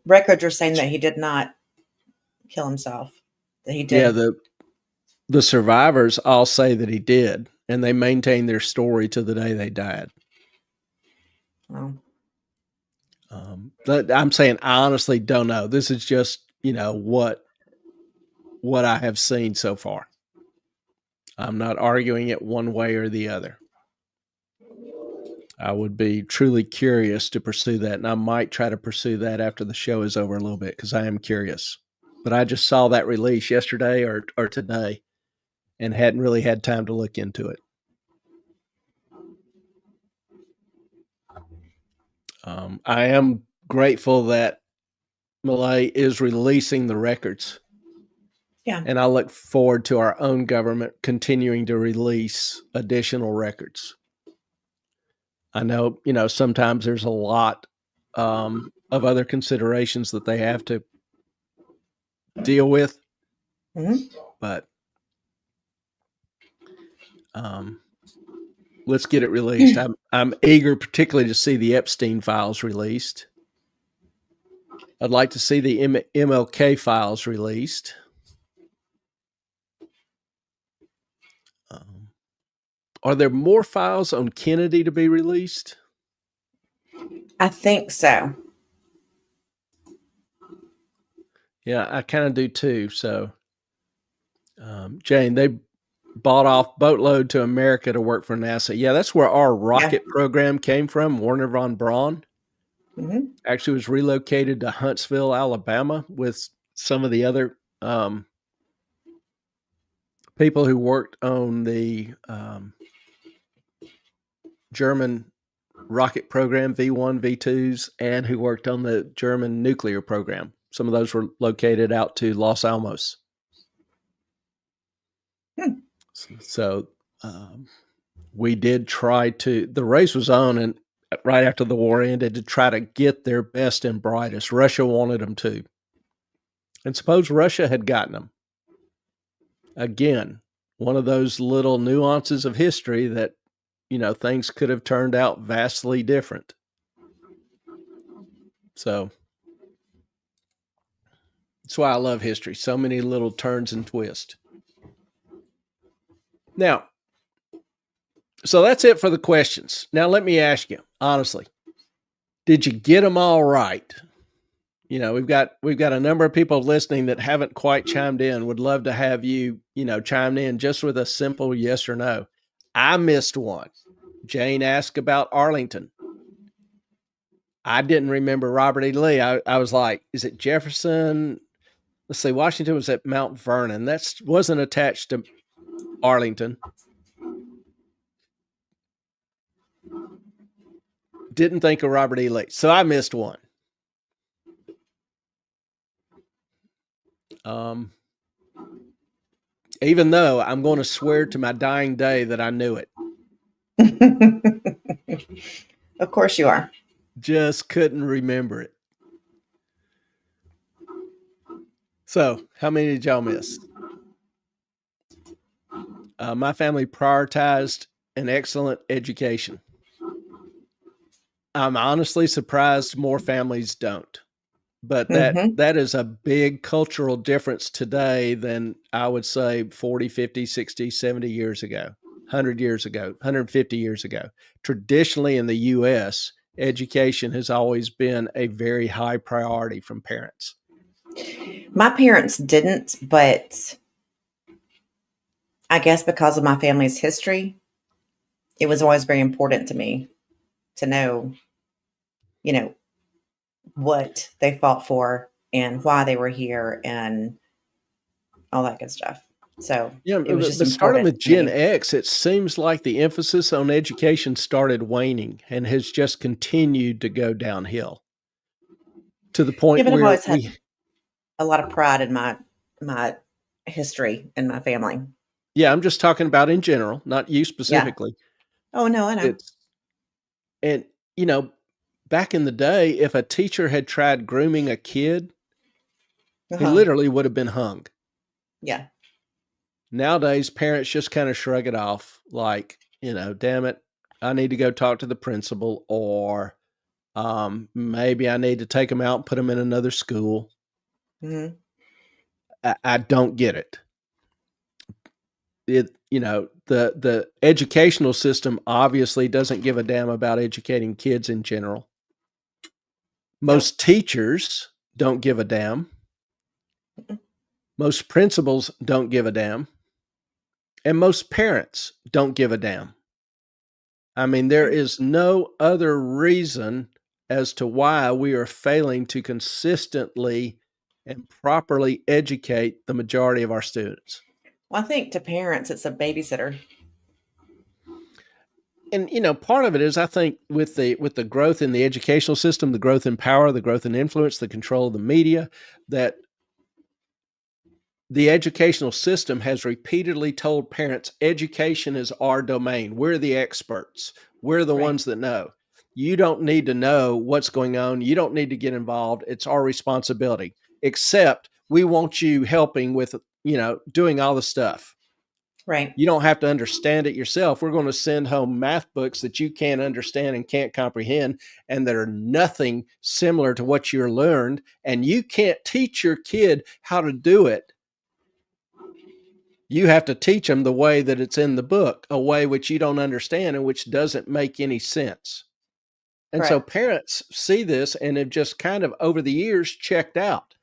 records are saying that he did not kill himself. That he did. Yeah, the survivors all say that he did, and they maintain their story to the day they died. Wow. But I'm saying I honestly don't know. This is just, you know, what I have seen so far. I'm not arguing it one way or the other. I would be truly curious to pursue that, and I might try to pursue that after the show is over a little bit because I am curious. But I just saw that release yesterday or today and hadn't really had time to look into it. I am grateful that Malay is releasing the records. Yeah. And I look forward to our own government continuing to release additional records. I know, you know, sometimes there's a lot of other considerations that they have to deal with, but let's get it released. I'm eager, particularly to see the Epstein files released. I'd like to see the MLK files released. Are there more files on Kennedy to be released? I think so. Yeah, I kind of do too. So, Jane, they bought off boatload to America to work for NASA. Yeah, that's where our rocket program came from, Werner von Braun. Actually was relocated to Huntsville, Alabama with some of the other people who worked on the German rocket program, V1, V2s, and who worked on the German nuclear program. Some of those were located out to Los Alamos. So we did try to, the race was on, and right after the war ended, to try to get their best and brightest. Russia wanted them to. And suppose Russia had gotten them. Again, one of those little nuances of history that, things could have turned out vastly different. So that's why I love history. So many little turns and twists. Now, so that's it for the questions. Now, let me ask you, honestly, did you get them all right? We've got a number of people listening that haven't quite chimed in. Would love to have you, chime in just with a simple yes or no. I missed one. Jane asked about Arlington. I didn't remember Robert E. Lee. I was like, is it Jefferson? Let's see, Washington was at Mount Vernon. That wasn't attached to Arlington. Didn't think of Robert E. Lee. So I missed one. Even though I'm going to swear to my dying day that I knew it. Of course you are. Just couldn't remember it. So, how many did y'all miss? My family prioritized an excellent education. I'm honestly surprised more families don't. But that is a big cultural difference today than I would say 40, 50, 60, 70 years ago, 100 years ago, 150 years ago. Traditionally in the U.S., education has always been a very high priority from parents. My parents didn't, but I guess because of my family's history, it was always very important to me to know, what they fought for and why they were here and all that good stuff. So it was just starting with Gen me. X, it seems like the emphasis on education started waning and has just continued to go downhill to the point I've where always had a lot of pride in my history and my family. Yeah, I'm just talking about in general, not you specifically. Yeah. Oh no, I know. And back in the day, if a teacher had tried grooming a kid, he literally would have been hung. Yeah. Nowadays, parents just kind of shrug it off like, damn it, I need to go talk to the principal, or maybe I need to take them out and put them in another school. Mm-hmm. I don't get it. The educational system obviously doesn't give a damn about educating kids in general. Most teachers don't give a damn. Most principals don't give a damn. And most parents don't give a damn. I mean, there is no other reason as to why we are failing to consistently and properly educate the majority of our students. Well, I think to parents, it's a babysitter. And part of it is, I think, with the growth in the educational system, the growth in power, the growth in influence, the control of the media, that the educational system has repeatedly told parents, education is our domain. We're the experts. We're the ones that know. You don't need to know what's going on. You don't need to get involved. It's our responsibility. Except we want you helping with, doing all the stuff. Right. You don't have to understand it yourself. We're going to send home math books that you can't understand and can't comprehend, and that are nothing similar to what you learned. And you can't teach your kid how to do it. You have to teach them the way that it's in the book, a way which you don't understand and which doesn't make any sense. And so parents see this and have just kind of over the years checked out,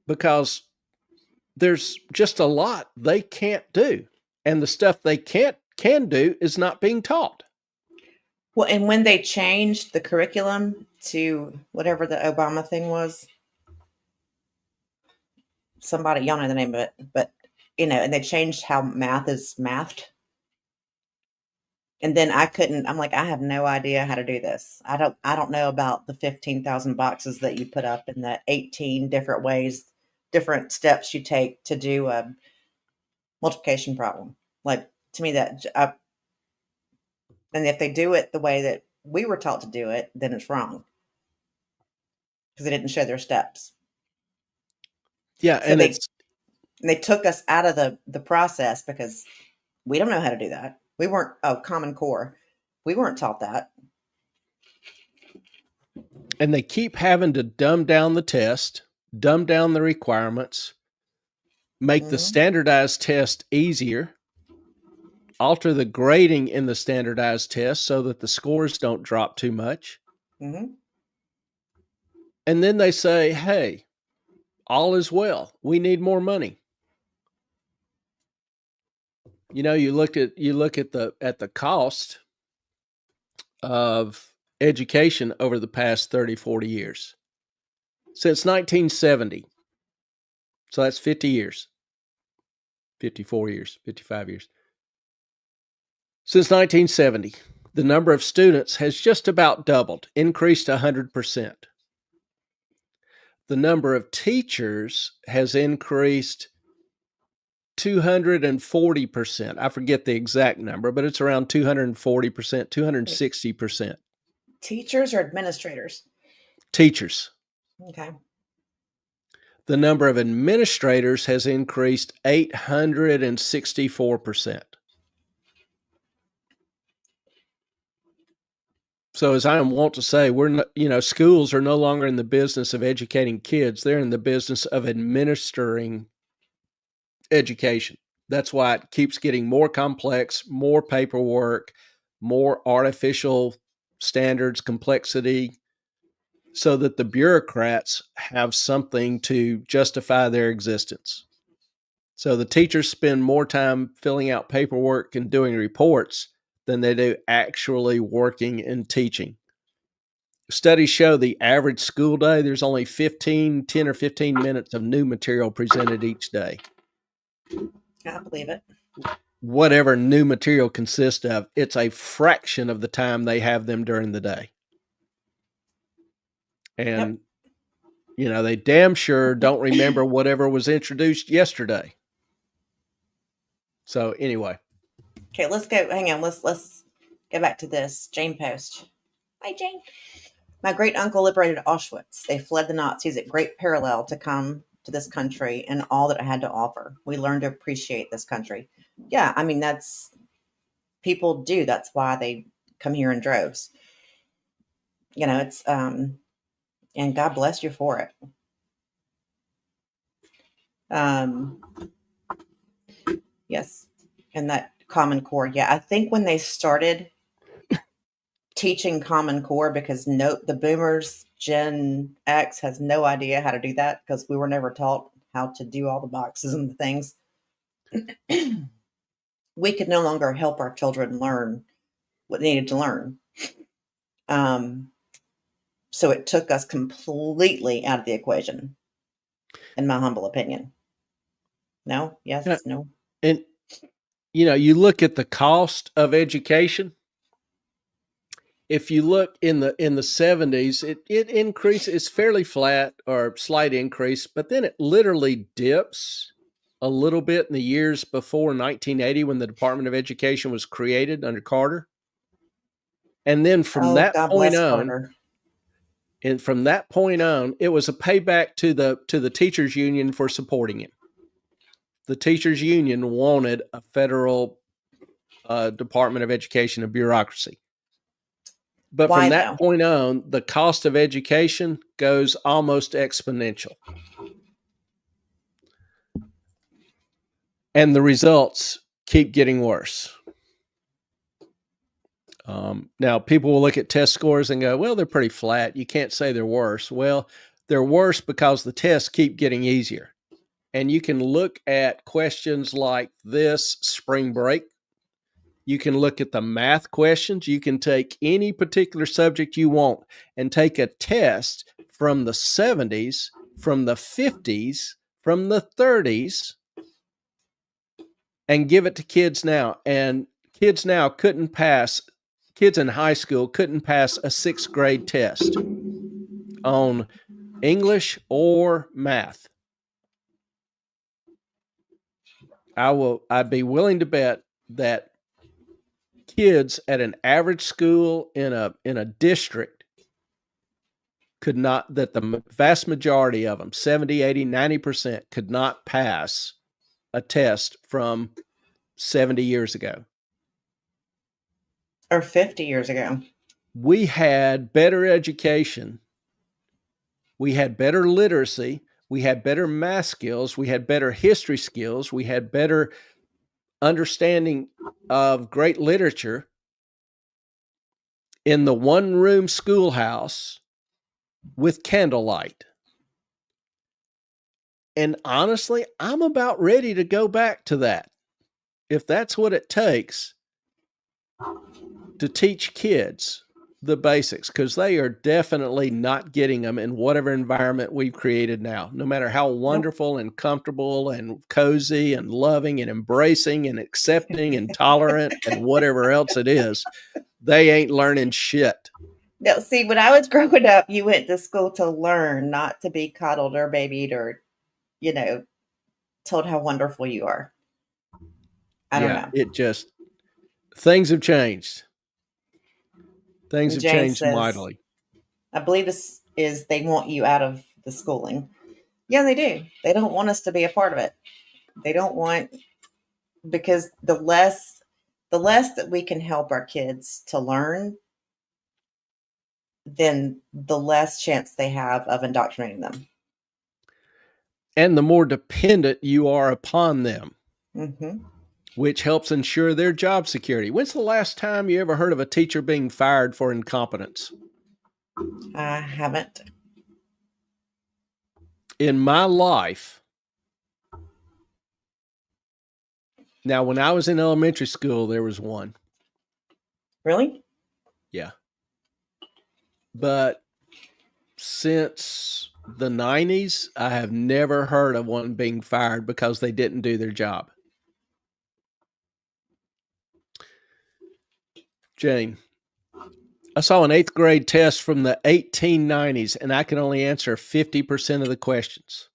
because there's just a lot they can't do. And the stuff they can do is not being taught. Well, and when they changed the curriculum to whatever the Obama thing was, somebody, y'all know the name of it, but and they changed how math is mathed. And then I'm like, I have no idea how to do this. I don't know about the 15,000 boxes that you put up and the 18 different ways, different steps you take to do a multiplication problem. Like, to me, and if they do it the way that we were taught to do it, then it's wrong because they didn't show their steps. Yeah, So they took us out of the process because we don't know how to do that. We weren't Common Core. We weren't taught that. and they keep having to dumb down the test, dumb down the requirements, make the standardized test easier, alter the grading in the standardized test so that the scores don't drop too much. Mm-hmm. And then they say, hey, all is well. We need more money. You know, you look at the cost of education over the past 30, 40 years. Since 1970. So that's 50 years. 54 years, 55 years. Since 1970, the number of students has just about doubled, increased 100%. The number of teachers has increased 240%. I forget the exact number, but it's around 240%, 260%. Teachers or administrators? Teachers. Okay. The number of administrators has increased 864%. So as I want to say, schools are no longer in the business of educating kids. They're in the business of administering education. That's why it keeps getting more complex, more paperwork, more artificial standards, complexity, so that the bureaucrats have something to justify their existence. So the teachers spend more time filling out paperwork and doing reports than they do actually working and teaching. Studies show the average school day, there's only 10 or 15 minutes of new material presented each day. I believe it. Whatever new material consists of, it's a fraction of the time they have them during the day. And, they damn sure don't remember whatever was introduced yesterday. So anyway. Okay, let's go. Hang on. Let's go back to this. Jane Post. Hi, Jane. My great uncle liberated Auschwitz. They fled the Nazis at great peril to come to this country and all that it had to offer. We learned to appreciate this country. Yeah, I mean, people do. That's why they come here in droves. It's and God bless you for it. Yes, and that Common Core. Yeah, I think when they started teaching Common Core, because the boomers, Gen X has no idea how to do that because we were never taught how to do all the boxes and the things. We could no longer help our children learn what they needed to learn. So it took us completely out of the equation, in my humble opinion. No? Yes? No? And, you look at the cost of education. If you look in the 70s, it increases, it's fairly flat or slight increase, but then it literally dips a little bit in the years before 1980 when the Department of Education was created under Carter. And then from that point on, it was a payback to the teachers union for supporting him. The teachers union wanted a federal Department of Education, a bureaucracy. But from that point on, the cost of education goes almost exponential. And the results keep getting worse. Now, people will look at test scores and go, well, they're pretty flat. You can't say they're worse. Well, they're worse because the tests keep getting easier. And you can look at questions like this spring break You can look at the math questions. You can take any particular subject you want and take a test from the 70s, from the 50s, from the 30s, and give it to kids now. And kids now kids in high school couldn't pass a 6th grade test on English or math. I'd be willing to bet that kids at an average school in a district could not, that the vast majority of them, 70, 80, 90%, could not pass a test from 70 years ago. Or 50 years ago. We had better education. We had better literacy. We had better math skills. We had better history skills. We had better understanding of great literature in the one-room schoolhouse with candlelight. And honestly, I'm about ready to go back to that. If that's what it takes to teach kids the basics, because they are definitely not getting them in whatever environment we've created now, no matter how wonderful and comfortable and cozy and loving and embracing and accepting and tolerant and whatever else it is, they ain't learning shit. No, see, when I was growing up, you went to school to learn, not to be coddled or babied or, told how wonderful you are. I don't know. It just, things have changed. Things have Jane changed says, mightily. I believe this is they want you out of the schooling. Yeah, they do. They don't want us to be a part of it. They don't want, because the less that we can help our kids to learn, then the less chance they have of indoctrinating them. And the more dependent you are upon them, Mm-hmm. which helps ensure their job security. When's the last time you ever heard of a teacher being fired for incompetence? I haven't. In my life, now when I was in elementary school, there was one. Really? Yeah. But since the 90s, I have never heard of one being fired because they didn't do their job. Jane, I saw an 8th grade test from the 1890s and I can only answer 50% of the questions.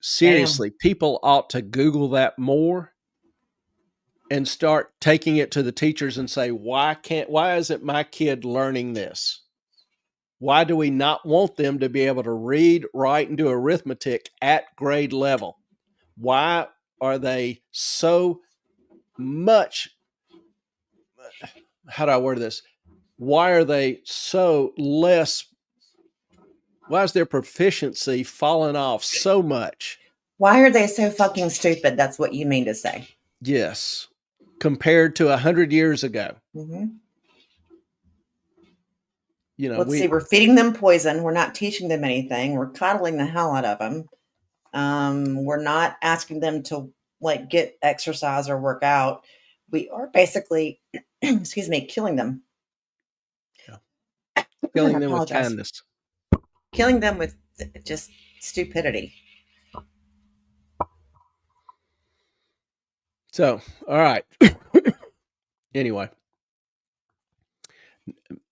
Seriously, people ought to Google that more and start taking it to the teachers and say, why isn't my kid learning this? Why do we not want them to be able to read, write, and do arithmetic at grade level? Why are they so much, how do I word this? Why are they so less, why is their proficiency falling off so much? Why are they so fucking stupid? That's what you mean to say. Yes. Compared to 100 years ago. Mm-hmm. Let's see, we're feeding them poison. We're not teaching them anything. We're coddling the hell out of them. We're not asking them to get exercise or work out. We are basically, killing them. Yeah. Killing them with kindness. Killing them with just stupidity. So, all right. Anyway.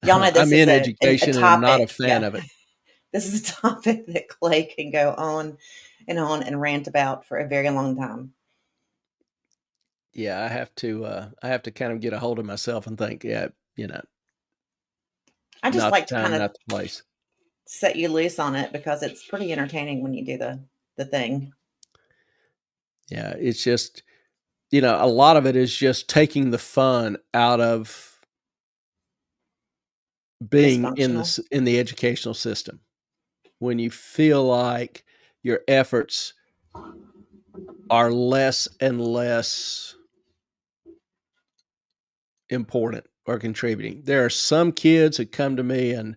Y'all know this I'm in education and I'm not a fan of it. This is a topic that Clay can go on and rant about for a very long time. Yeah, I have to kind of get a hold of myself and think, I just like to kind of not the place. Set you loose on it because it's pretty entertaining when you do the thing. Yeah, it's just, a lot of it is just taking the fun out of being in the educational system. When you feel like your efforts are less and less important or contributing. There are some kids who come to me and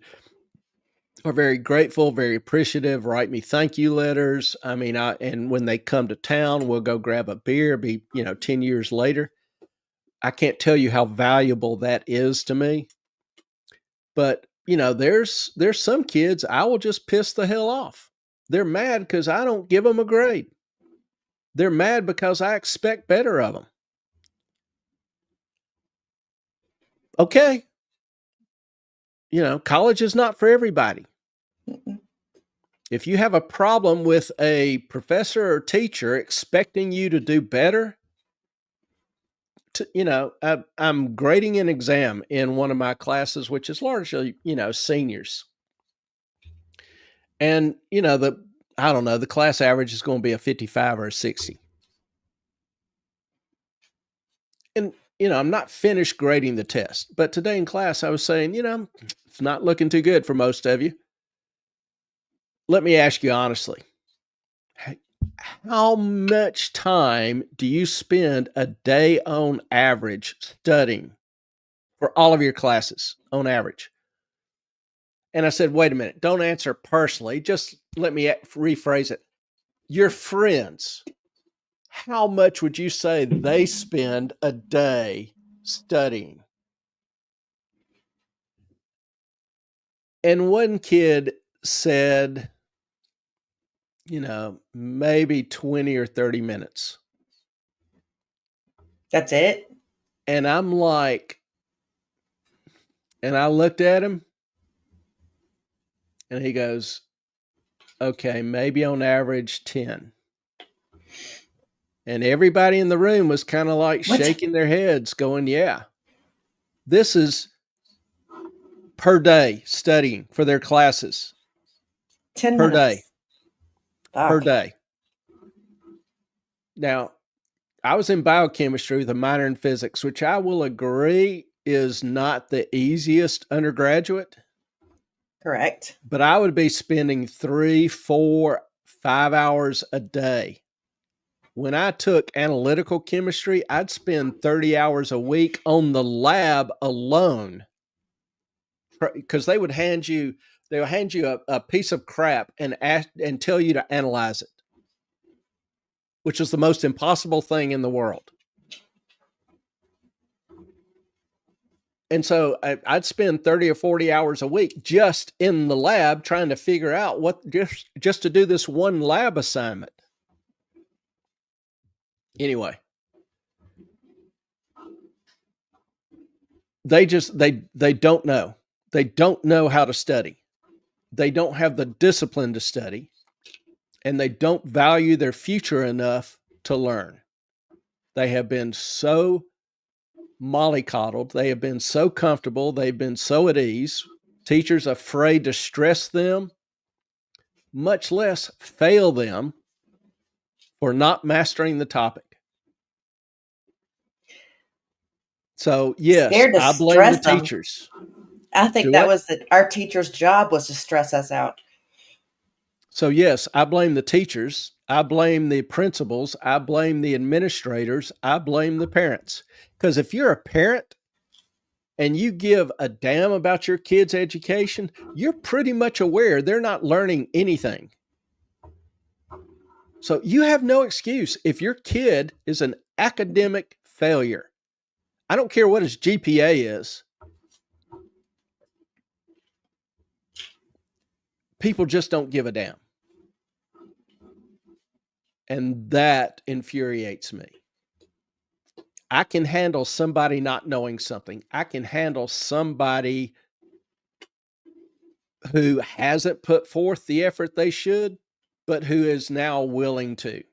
are very grateful, very appreciative, write me thank you letters. I mean, and when they come to town, we'll go grab a beer, 10 years later. I can't tell you how valuable that is to me. But, there's some kids I will just piss the hell off. They're mad because I don't give them a grade. They're mad because I expect better of them. Okay. College is not for everybody. If you have a problem with a professor or teacher expecting you to do better, I'm grading an exam in one of my classes, which is largely, seniors. And, I don't know, the class average is going to be a 55 or a 60. And, I'm not finished grading the test, but today in class, I was saying, it's not looking too good for most of you. Let me ask you honestly, how much time do you spend a day on average studying for all of your classes on average? And I said, wait a minute, don't answer personally. Just let me rephrase it. Your friends, how much would you say they spend a day studying? And one kid said, maybe 20 or 30 minutes. That's it? And I'm like, and I looked at him and he goes, okay, maybe on average 10. And everybody in the room was kind of like shaking their heads going, yeah, this is per day studying for their classes. 10 per minutes. day. Per day. Now, I was in biochemistry with a minor in physics, which I will agree is not the easiest undergraduate. Correct. But I would be spending 3, 4, 5 hours a day. When I took analytical chemistry, I'd spend 30 hours a week on the lab alone. Because they would hand you a piece of crap and tell you to analyze it, which is the most impossible thing in the world. And so I'd spend 30 or 40 hours a week just in the lab trying to figure out what just to do this one lab assignment. Anyway, they don't know. They don't know how to study. They don't have the discipline to study, and they don't value their future enough to learn. They have been so mollycoddled. They have been so comfortable. They've been so at ease. Teachers afraid to stress them, much less fail them for not mastering the topic. So, yes, I blame the teachers. I think that was our teacher's job was to stress us out. So, yes, I blame the teachers. I blame the principals. I blame the administrators. I blame the parents. Because if you're a parent and you give a damn about your kid's education, you're pretty much aware they're not learning anything. So you have no excuse if your kid is an academic failure. I don't care what his GPA is. People just don't give a damn. And that infuriates me. I can handle somebody not knowing something. I can handle somebody who hasn't put forth the effort they should, but who is now willing to.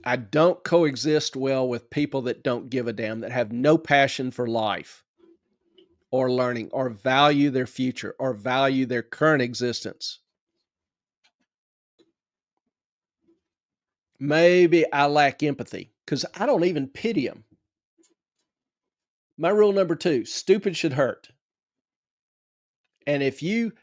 I don't coexist well with people that don't give a damn, that have no passion for life or learning or value their future or value their current existence. Maybe I lack empathy because I don't even pity them. My rule number 2, stupid should hurt. And if you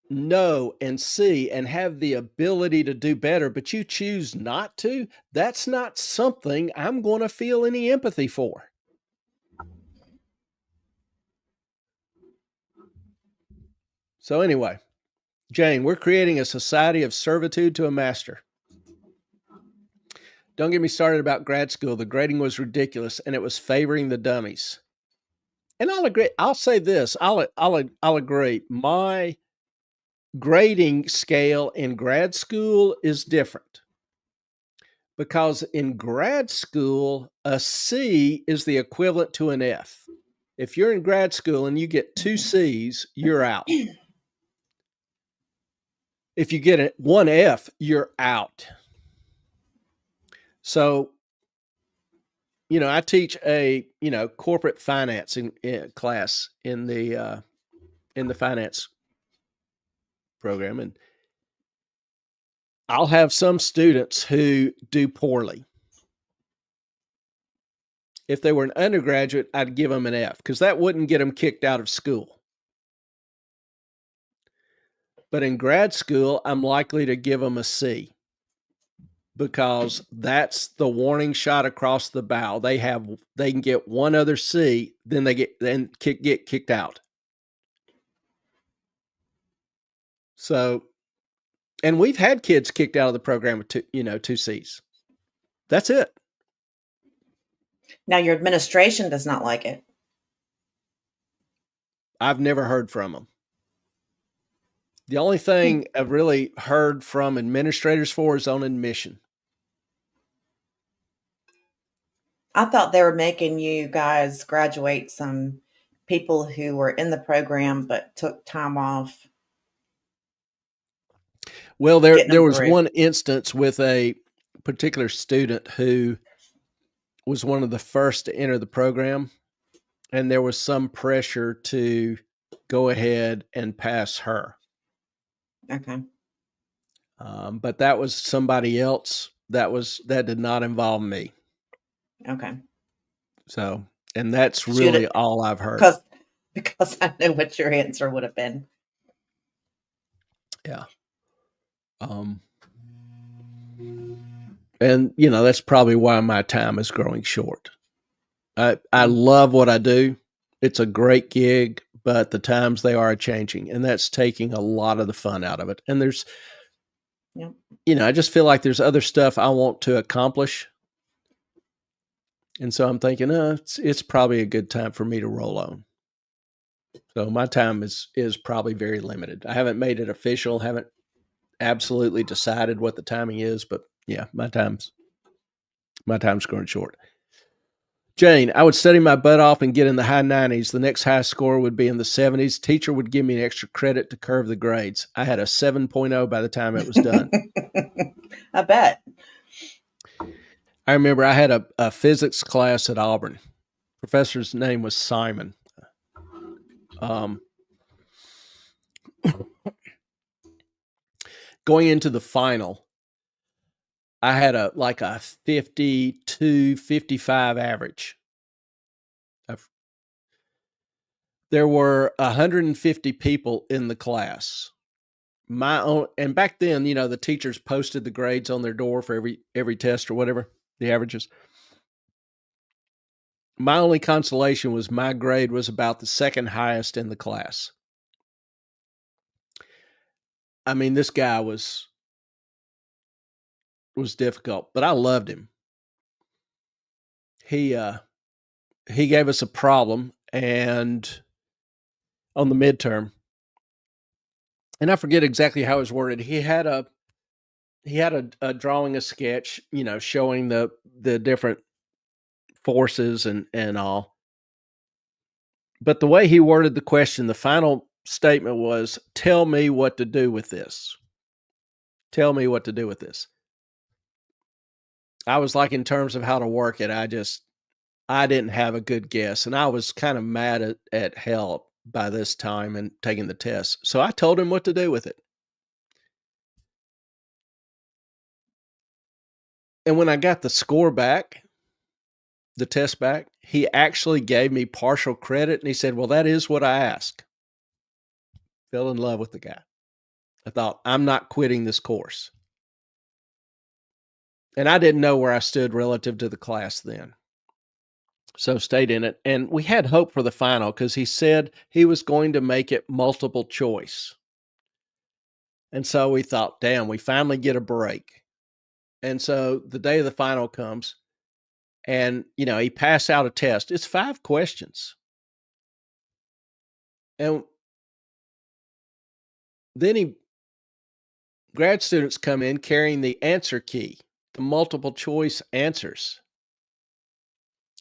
know and see and have the ability to do better, but you choose not to, that's not something I'm going to feel any empathy for. So anyway, Jane, we're creating a society of servitude to a master. Don't get me started about grad school. The grading was ridiculous, and it was favoring the dummies. And I'll agree. I'll say this. I'll agree. My grading scale in grad school is different because in grad school, a C is the equivalent to an F. If you're in grad school and you get 2 C's, you're out. If you get one F, you're out. So, I teach a, corporate financing class in the finance program, and I'll have some students who do poorly. If they were an undergraduate, I'd give them an F because that wouldn't get them kicked out of school. But in grad school, I'm likely to give them a C because that's the warning shot across the bow. They can get one other C, then they get kicked out. So, and we've had kids kicked out of the program with 2 C's. That's it. Now your administration does not like it. I've never heard from them. The only thing I've really heard from administrators for is on admission. I thought they were making you guys graduate some people who were in the program but took time off. Well, there was one instance with a particular student who was one of the first to enter the program, and there was some pressure to go ahead and pass her. Okay. But that was somebody else. That did not involve me. Okay. So, and that's really all I've heard. Because I know what your answer would have been. Yeah. And that's probably why my time is growing short. I love what I do. It's a great gig, but the times they are changing, and that's taking a lot of the fun out of it. And there's, I just feel like there's other stuff I want to accomplish. And so I'm thinking, it's probably a good time for me to roll on. So my time is probably very limited. I haven't made it official, haven't absolutely decided what the timing is, but yeah, my time's growing short. Jane, I would study my butt off and get in the high 90s. The next high score would be in the 70s. Teacher would give me an extra credit to curve the grades. I had a 7.0 by the time it was done. I bet. I remember I had a physics class at Auburn. Professor's name was Simon. Going into the final, I had a 52, 55 average. There were 150 people in the class. And back then, the teachers posted the grades on their door for every test or whatever, the averages. My only consolation was my grade was about the second highest in the class. I mean, this guy was difficult, but I loved him. He gave us a problem and on the midterm, and I forget exactly how it was worded. He had a drawing, a sketch, showing the different forces and all. But the way he worded the question, the final statement was, "Tell me what to do with this. Tell me what to do with this." I was like, in terms of how to work it, I didn't have a good guess. And I was kind of mad at hell by this time and taking the test. So I told him what to do with it. And when I got the score back, the test back, he actually gave me partial credit. And he said, "Well, that is what I asked." Fell in love with the guy. I thought, I'm not quitting this course. And I didn't know where I stood relative to the class then. So stayed in it. And we had hope for the final because he said he was going to make it multiple choice. And so we thought, damn, we finally get a break. And so the day of the final comes, and, he passed out a test. It's 5 questions. And then grad students come in carrying the answer key, the multiple choice answers.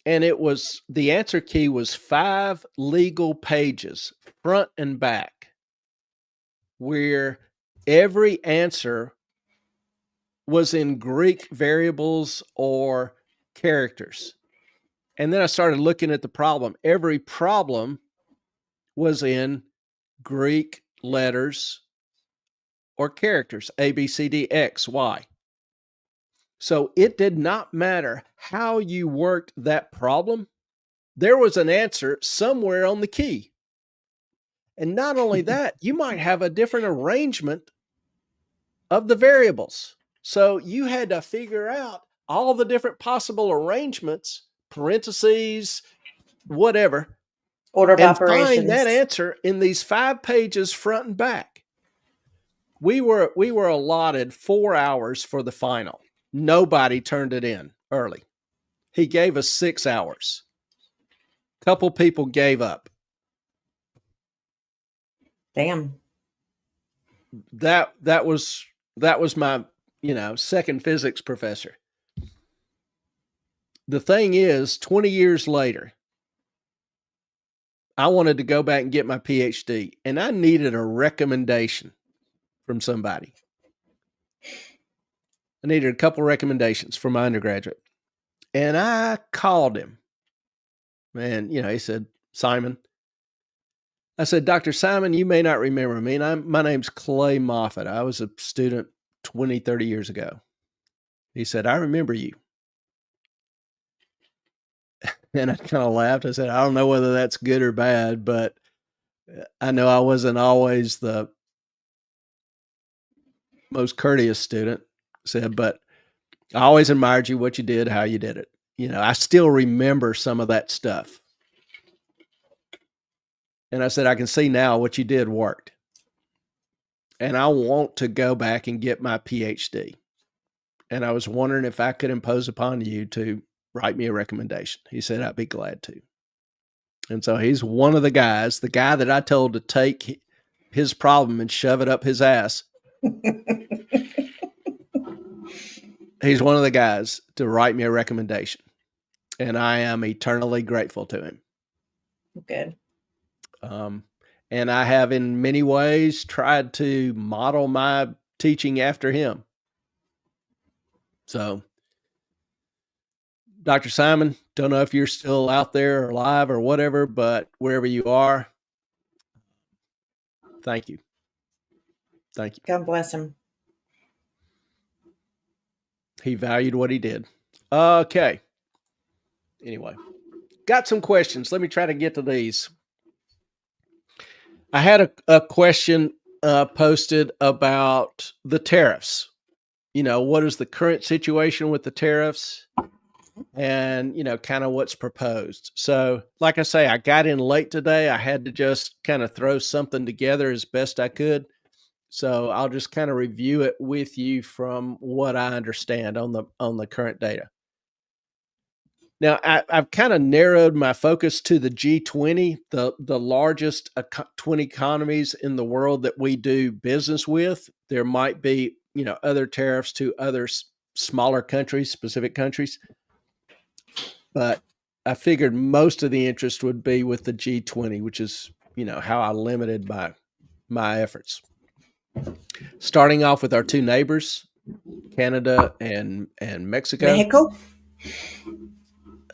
And the answer key was 5 legal pages, front and back, where every answer was in Greek variables or characters. And then I started looking at the problem. Every problem was in Greek letters or characters, A, B, C, D, X, Y. So it did not matter how you worked that problem. There was an answer somewhere on the key. And not only that, you might have a different arrangement of the variables. So you had to figure out all the different possible arrangements, parentheses, whatever, Order of and find that operations. answer in these 5 pages front and back. We were allotted 4 hours for the final. Nobody turned it in early. He gave us 6 hours. Couple people gave up. Damn. That was my, second physics professor. The thing is, 20 years later, I wanted to go back and get my PhD, and I needed a recommendation from somebody. I needed a couple recommendations for my undergraduate. And I called him. And, he said, Simon. I said, Dr. Simon, you may not remember me. And my name's Clay Moffitt. I was a student 20, 30 years ago. He said, I remember you. And I kind of laughed. I said, I don't know whether that's good or bad, but I know I wasn't always the most courteous student. I said, but I always admired you, what you did, how you did it. I still remember some of that stuff. And I said, I can see now what you did worked. And I want to go back and get my PhD. And I was wondering if I could impose upon you to write me a recommendation. He said, I'd be glad to. And so he's one of the guy that I told to take his problem and shove it up his ass. He's one of the guys to write me a recommendation. And I am eternally grateful to him. Good. And I have in many ways tried to model my teaching after him. So, Dr. Simon, don't know if you're still out there or alive or whatever, but wherever you are, thank you. Thank you. God bless him. He valued what he did. Okay. Anyway, got some questions. Let me try to get to these. I had a question posted about the tariffs. What is the current situation with the tariffs and, kind of what's proposed. So like I say, I got in late today. I had to just kind of throw something together as best I could. So I'll just kind of review it with you from what I understand on the current data. Now, I've kind of narrowed my focus to the G20, the largest 20 economies in the world that we do business with. There might be, other tariffs to other smaller countries, specific countries. But I figured most of the interest would be with the G20, which is, how I limited my efforts. Starting off with our 2 neighbors, Canada and Mexico. Mexico?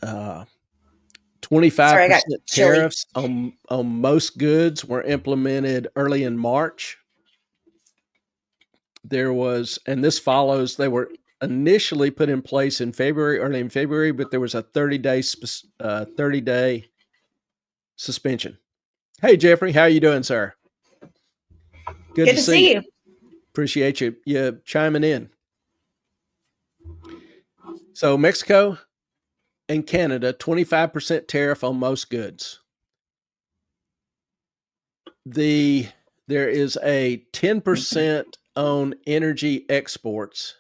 25% chili. tariffs on most goods were implemented early in March. And this follows, they were initially put in place early in February, but there was a 30-day suspension. Hey, Jeffrey, how are you doing, sir? Good to see you. Appreciate you chiming in. So Mexico and Canada, 25% tariff on most goods. There is a 10% on energy exports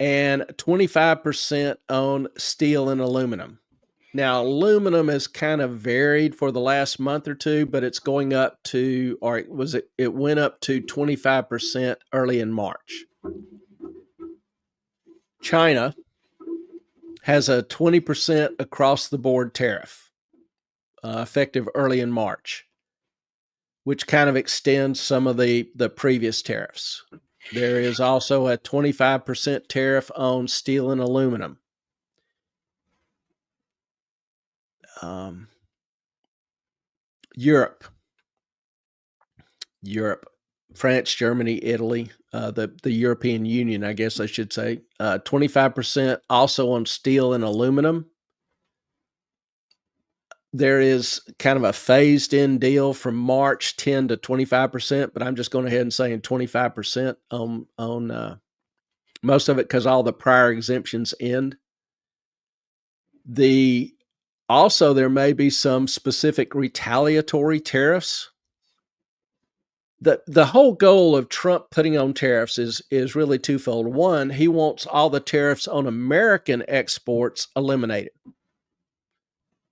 and 25% on steel and aluminum. Now, aluminum has kind of varied for the last month or two, but it's going up to, or it went up to 25% early in March. China has a 20% across the board tariff, effective early in March, which kind of extends some of the previous tariffs. There is also a 25% tariff on steel and aluminum. Europe, France, Germany, Italy, the European Union, I guess I should say, 25% also on steel and aluminum. There is kind of a phased in deal from March, 10 to 25%, but I'm just going ahead and saying 25% on most of it because all the prior exemptions end. Also, there may be some specific retaliatory tariffs. The whole goal of Trump putting on tariffs is really twofold. One, he wants all the tariffs on American exports eliminated.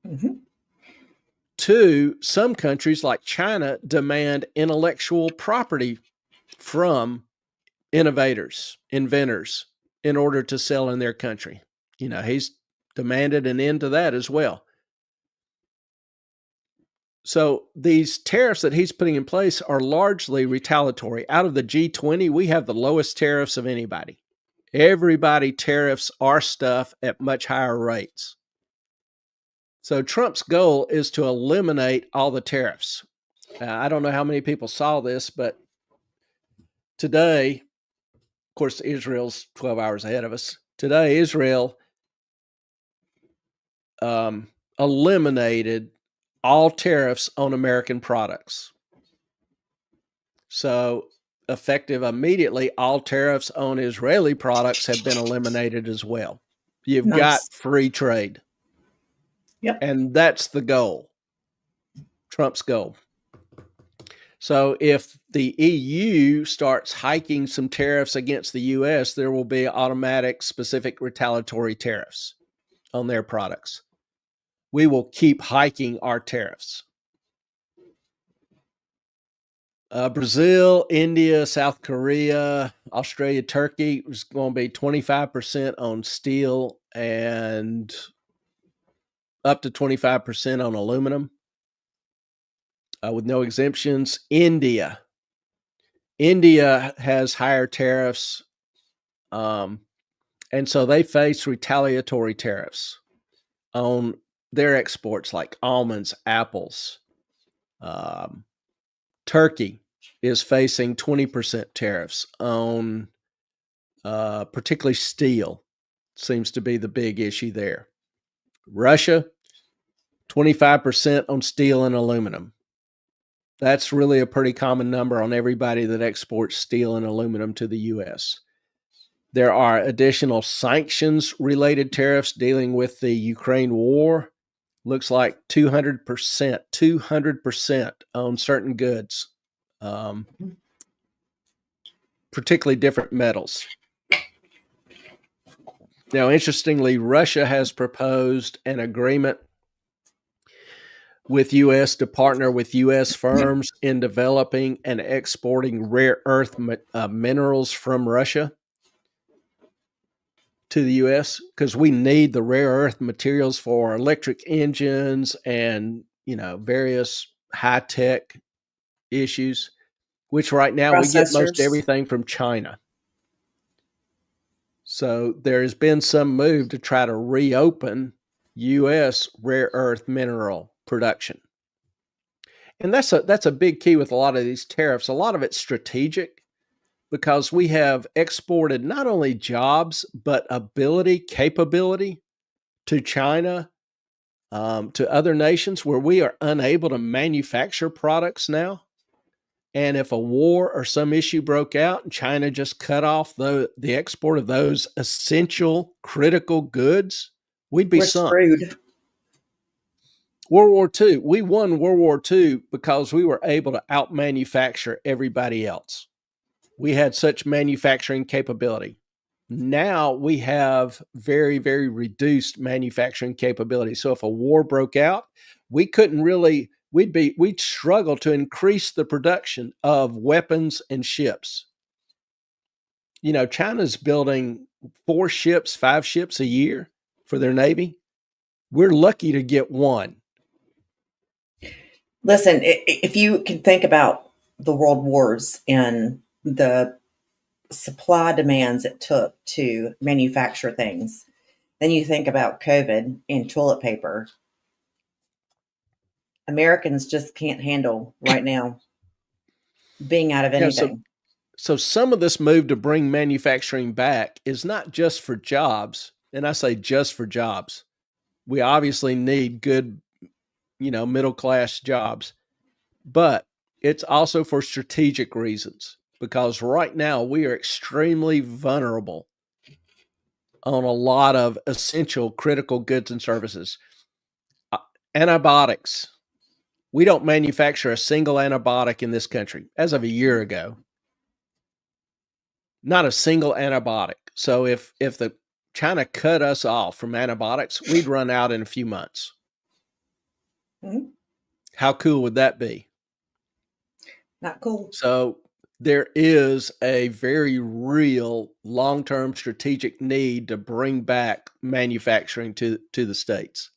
Mm-hmm. Two, some countries like China demand intellectual property from innovators, inventors, in order to sell in their country. He's demanded an end to that as well. So these tariffs that he's putting in place are largely retaliatory. Out of the G20, we have the lowest tariffs of anybody. Everybody tariffs our stuff at much higher rates. So Trump's goal is to eliminate all the tariffs. I don't know how many people saw this, but today, of course, Israel's 12 hours ahead of us. Today, Israel eliminated all tariffs on American products. So effective immediately, all tariffs on Israeli products have been eliminated as well. You've got free trade. Yep. And that's the goal, Trump's goal. So if the EU starts hiking some tariffs against the U.S., there will be automatic specific retaliatory tariffs on their products. We will keep hiking our tariffs. Brazil, India, South Korea, Australia, Turkey is going to be 25% on steel and up to 25% on aluminum with no exemptions. India has higher tariffs, and so they face retaliatory tariffs on their exports like almonds, apples. Turkey is facing 20% tariffs on particularly steel. Seems to be the big issue there. Russia, 25% on steel and aluminum. That's really a pretty common number on everybody that exports steel and aluminum to the U.S. There are additional sanctions-related tariffs dealing with the Ukraine war. Looks like 200% on certain goods, particularly different metals. Now, interestingly, Russia has proposed an agreement with U.S. to partner with U.S. firms in developing and exporting rare earth minerals from Russia to the U.S. because we need the rare earth materials for electric engines and, various high-tech issues, which right now we get most everything from China. So there has been some move to try to reopen U.S. rare earth mineral production. And that's a big key with a lot of these tariffs. A lot of it's strategic because we have exported not only jobs, but capability to China, to other nations where we are unable to manufacture products now. And if a war or some issue broke out and China just cut off the export of those essential, critical goods, we'd be sunk. Screwed. World War II, we won World War II because we were able to out-manufacture everybody else. We had such manufacturing capability. Now we have very, very reduced manufacturing capability. So if a war broke out, we couldn't really, we'd struggle to increase the production of weapons and ships. You know, China's building 4 ships, 5 ships a year for their Navy. We're lucky to get one. Listen, if you can think about the world wars and the supply demands it took to manufacture things, then you think about COVID and toilet paper. Americans just can't handle right now being out of Yeah, anything. so some of this move to bring manufacturing back is not just for jobs, and I say just for jobs. We obviously need good, middle class jobs, but it's also for strategic reasons because right now we are extremely vulnerable on a lot of essential critical goods and services. Antibiotics. We don't manufacture a single antibiotic in this country as of a year ago. Not a single antibiotic. So if the China cut us off from antibiotics, we'd run out in a few months. Mhm. How cool would that be? Not cool. So there is a very real long-term strategic need to bring back manufacturing to the States.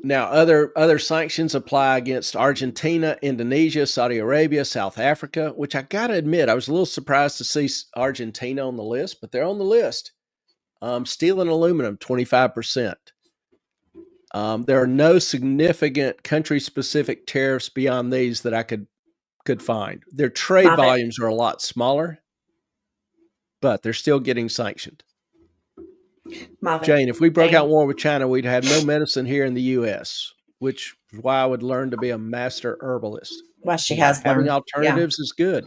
Now, other sanctions apply against Argentina, Indonesia, Saudi Arabia, South Africa, which I got to admit, I was a little surprised to see Argentina on the list, but they're on the list. Steel and aluminum, 25%. There are no significant country-specific tariffs beyond these that I could find. Their trade Moffat. volumes are a lot smaller, but they're still getting sanctioned. Moffat. Jane, if we broke Jane. out war with China, we'd have no medicine here in the U.S., which is why I would learn to be a master herbalist. Well, she has Having learned. alternatives is good.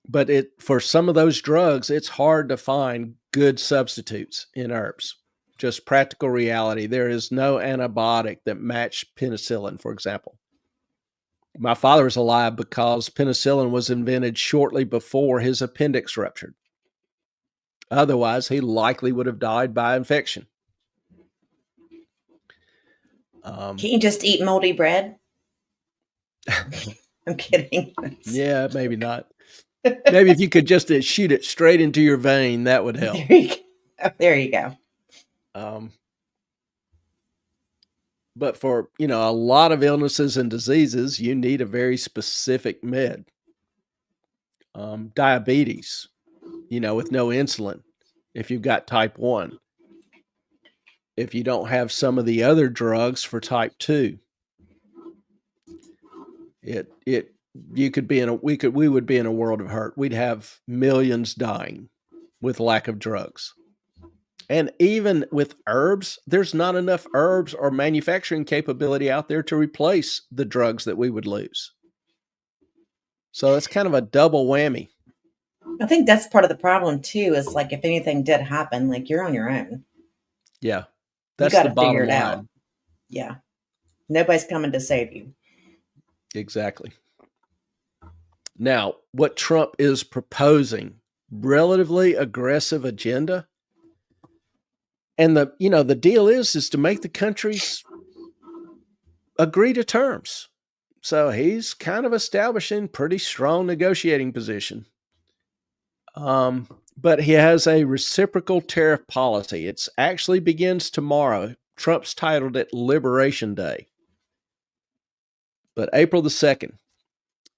But for some of those drugs, it's hard to find good substitutes in herbs. Just practical reality. There is no antibiotic that matched penicillin, for example. My father is alive because penicillin was invented shortly before his appendix ruptured. Otherwise, he likely would have died by infection. Can't you just eat moldy bread? I'm kidding. Yeah, maybe not. Maybe if you could just shoot it straight into your vein, that would help. There you go. But for, a lot of illnesses and diseases, you need a very specific med. Diabetes, with no insulin, if you've got type 1. If you don't have some of the other drugs for type 2, we would be in a world of hurt. We'd have millions dying with lack of drugs. And even with herbs, there's not enough herbs or manufacturing capability out there to replace the drugs that we would lose. So it's kind of a double whammy. I think that's part of the problem too, is like if anything did happen, like you're on your own. Yeah. That's you the bottom line. Out. Yeah. Nobody's coming to save you. Exactly. Now, what Trump is proposing, relatively aggressive agenda. And the deal is to make the countries agree to terms. So he's kind of establishing pretty strong negotiating position. But he has a reciprocal tariff policy. It actually begins tomorrow. Trump's titled it Liberation Day. But April the 2nd,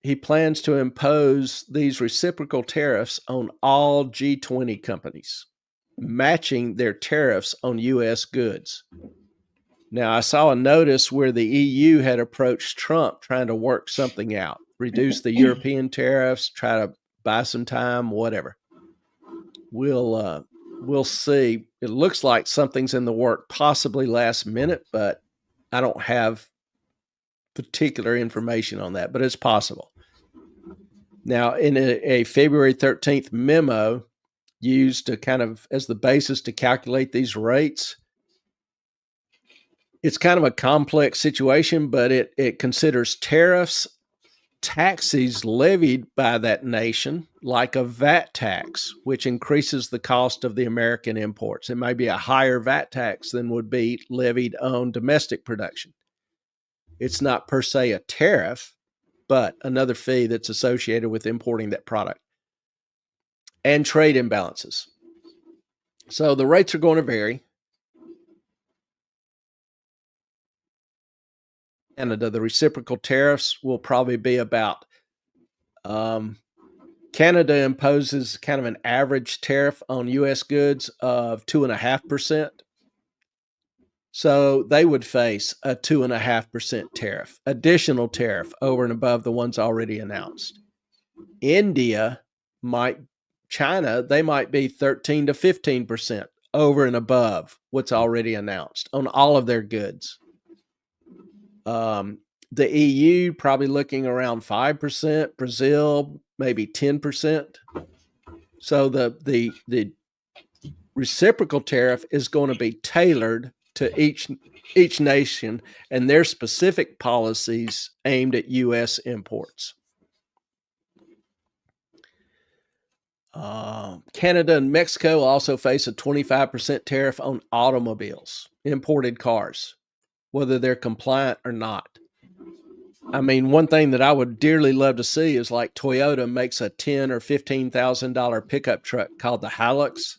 he plans to impose these reciprocal tariffs on all G20 companies, matching their tariffs on U.S. goods. Now, I saw a notice where the EU had approached Trump trying to work something out, reduce the European tariffs, try to buy some time, whatever. We'll see. It looks like something's in the work, possibly last minute, but I don't have particular information on that, but it's possible. Now, in a February 13th memo used to kind of as the basis to calculate these rates, it's kind of a complex situation, but it considers tariffs taxes levied by that nation, like a VAT tax, which increases the cost of the American imports. It may be a higher VAT tax than would be levied on domestic production. It's not per se a tariff, but another fee that's associated with importing that product. And trade imbalances. So the rates are going to vary. Canada, the reciprocal tariffs will probably be about, Canada imposes kind of an average tariff on U.S. goods of 2.5%. So they would face a 2.5% tariff, additional tariff over and above the ones already announced. China, they might be 13 to 15% over and above what's already announced on all of their goods. The EU probably looking around 5%, Brazil maybe 10%. So the reciprocal tariff is going to be tailored to each nation and their specific policies aimed at U.S. imports. Canada and Mexico also face a 25% tariff on automobiles, imported cars, whether they're compliant or not. I mean, one thing that I would dearly love to see is like Toyota makes a $10,000 or $15,000 pickup truck called the Hilux.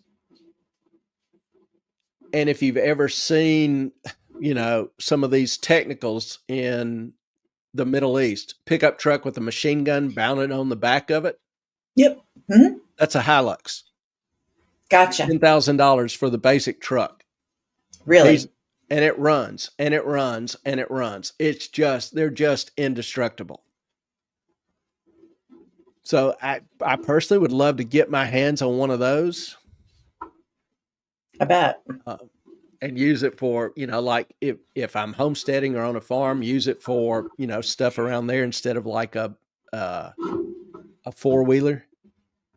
And if you've ever seen, some of these technicals in the Middle East, pickup truck with a machine gun mounted on the back of it. Yep. Mm-hmm. That's a Hilux. Gotcha. $10,000 for the basic truck. Really? And it runs, and it runs, and it runs. They're just indestructible. So I personally would love to get my hands on one of those. I bet. And use it for, like if I'm homesteading or on a farm, use it for, stuff around there instead of like a four-wheeler.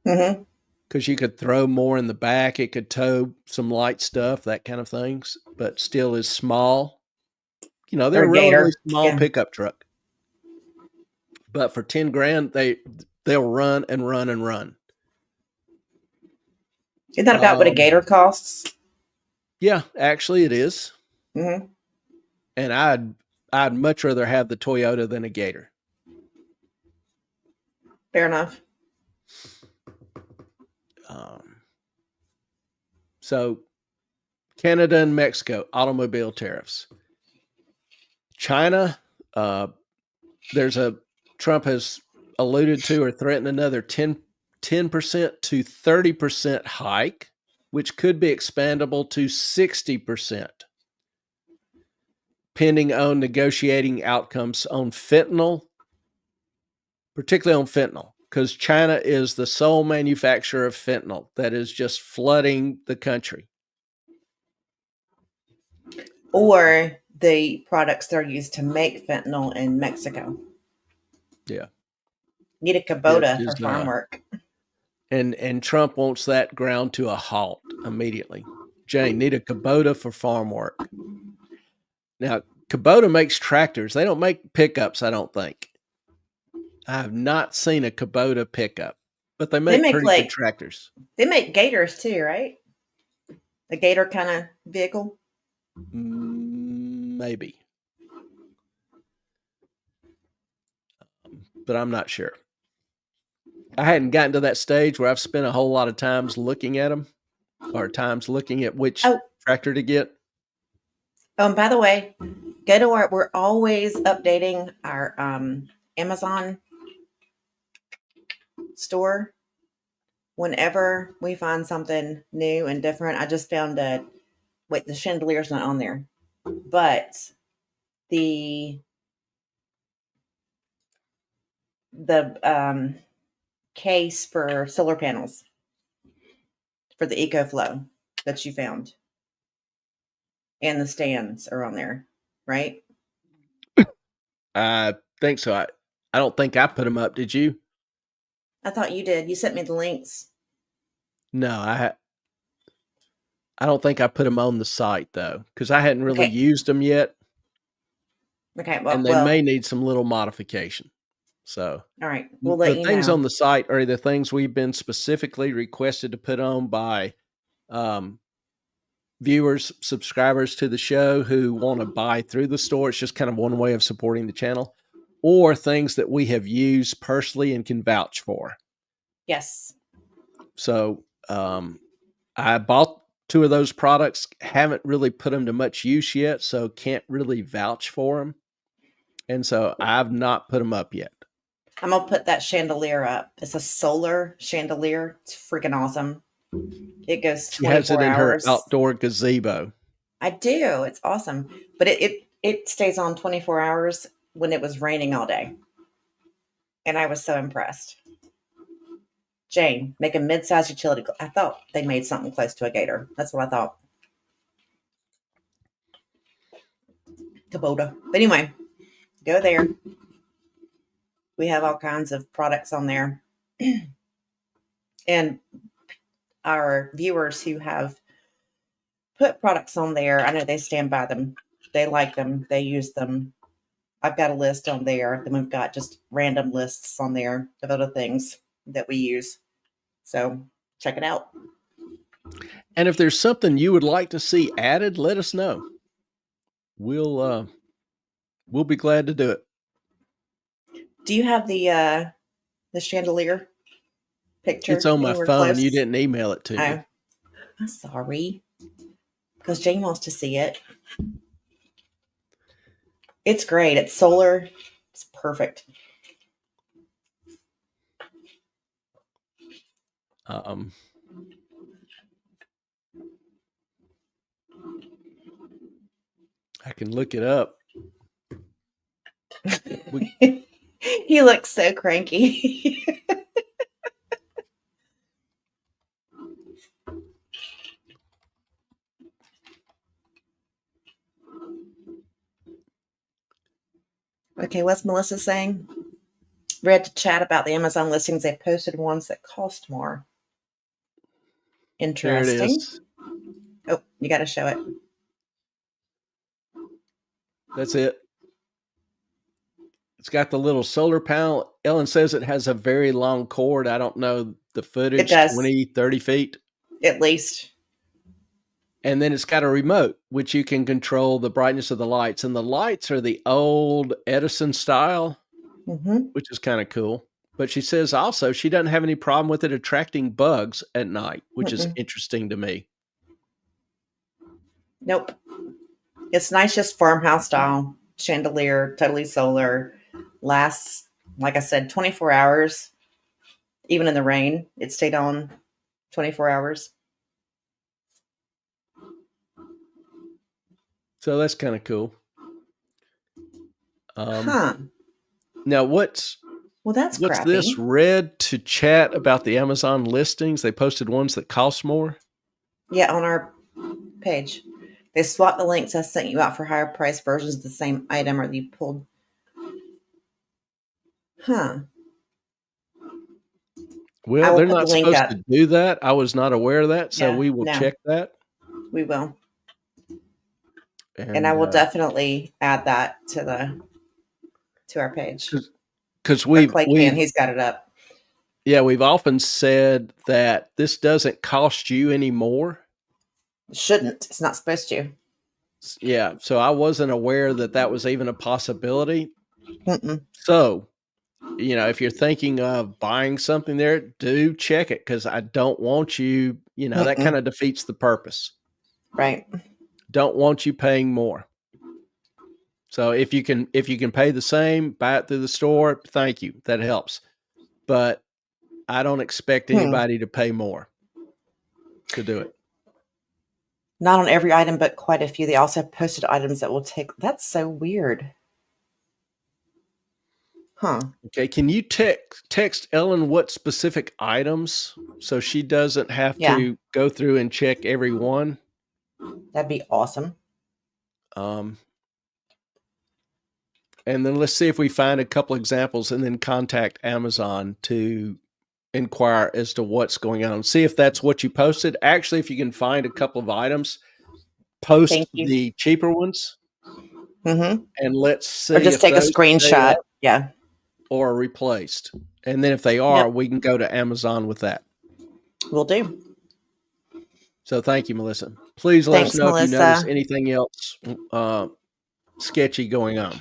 Mm-hmm. Because you could throw more in the back. It could tow some light stuff, that kind of things, but still is small. They're a relatively small pickup truck. But for $10,000, they'll run and run and run. Isn't that about what a Gator costs? Yeah, actually it is. Mm-hmm. And I'd much rather have the Toyota than a Gator. Fair enough. So Canada and Mexico, automobile tariffs. China, Trump has alluded to or threatened another 10% to 30% hike, which could be expandable to 60%, pending on negotiating outcomes on fentanyl, particularly on fentanyl, because China is the sole manufacturer of fentanyl that is just flooding the country. Or the products that are used to make fentanyl in Mexico. Yeah. Need a Kubota for farm work. And Trump wants that ground to a halt immediately. Jane, need a Kubota for farm work. Now, Kubota makes tractors. They don't make pickups, I don't think. I have not seen a Kubota pickup, but they make pretty good tractors. They make Gators too, right? The Gator kind of vehicle? Maybe. But I'm not sure. I hadn't gotten to that stage where I've spent a whole lot of times looking at them or times looking at which tractor to get. By the way, we're always updating our Amazon store. Whenever we find something new and different, I just found the chandelier's not on there, but the case for solar panels for the EcoFlow that you found, and the stands are on there, right? I think so. I don't think I put them up. Did you? I thought you did. You sent me the links. No, I don't think I put them on the site though, because I hadn't really used them yet. Okay, and they may need some little modification. So All right. We'll let the you things know. on the site are the things we've been specifically requested to put on by viewers, subscribers to the show who want to buy through the store. It's just kind of one way of supporting the channel, or things that we have used personally and can vouch for. Yes. So I bought 2 of those products, haven't really put them to much use yet, so can't really vouch for them. And so I've not put them up yet. I'm going to put that chandelier up. It's a solar chandelier. It's freaking awesome. It goes 24 She has it in hours. her outdoor gazebo. I do. It's awesome. But it stays on 24 hours when it was raining all day. And I was so impressed. Jane, make a mid-sized utility. I thought they made something close to a gator. That's what I thought. Kubota. But anyway, go there. We have all kinds of products on there. And our viewers who have put products on there, I know they stand by them. They like them. They use them. I've got a list on there. Then we've got just random lists on there of other things that we use. So check it out. And if there's something you would like to see added, let us know. We'll be glad to do it. Do you have the chandelier picture? It's on my anywhere phone. close? You didn't email it to me. Oh, I'm sorry. Because Jane wants to see it. It's great. It's solar. It's perfect. I can look it up. He looks so cranky. Okay, what's Melissa saying? Read to chat about the Amazon listings. They posted ones that cost more. Interesting. There it is. Oh, you got to show it. That's it. It's got the little solar panel. Ellen says it has a very long cord. I don't know the footage. It does. 20, 30 feet. At least. And then it's got a remote, which you can control the brightness of the lights. And the lights are the old Edison style, which is kind of cool. But she says also she doesn't have any problem with it attracting bugs at night, which is interesting to me. Nope. It's nice, just farmhouse style chandelier, totally solar. Lasts, like I said, 24 hours. Even in the rain, it stayed on 24 hours. So that's kind of cool. Now what's crappy. this? Read to chat about the Amazon listings. They posted ones that cost more. Yeah, on our page. They swapped the links I sent you out for higher price versions of the same item, or you pulled. Well, they're not supposed to do that. I was not aware of that, so we will check that. We will. And I will definitely add that to our page. Because he's got it up. Yeah, we've often said that this doesn't cost you any more. It shouldn't. It's not supposed to. Yeah, so I wasn't aware that was even a possibility. So, if you're thinking of buying something there, do check it, because I don't want you, that kind of defeats the purpose. Right. Don't want you paying more. So if you can pay the same, buy it through the store, thank you. That helps. But I don't expect anybody to pay more to do it. Not on every item, but quite a few. They also posted items that will take. That's so weird. Okay. Can you text Ellen what specific items so she doesn't have to go through and check every one? That'd be awesome. And then let's see if we find a couple examples, and then contact Amazon to inquire as to what's going on. See if that's what you posted. Actually, if you can find a couple of items, post the cheaper ones. And let's see. Or just take a screenshot. Yeah. or replaced? And then if they are, Yep. we can go to Amazon with that. Will do. So thank you, Melissa. Please let us Thanks, know if you notice Melissa. anything else sketchy going on.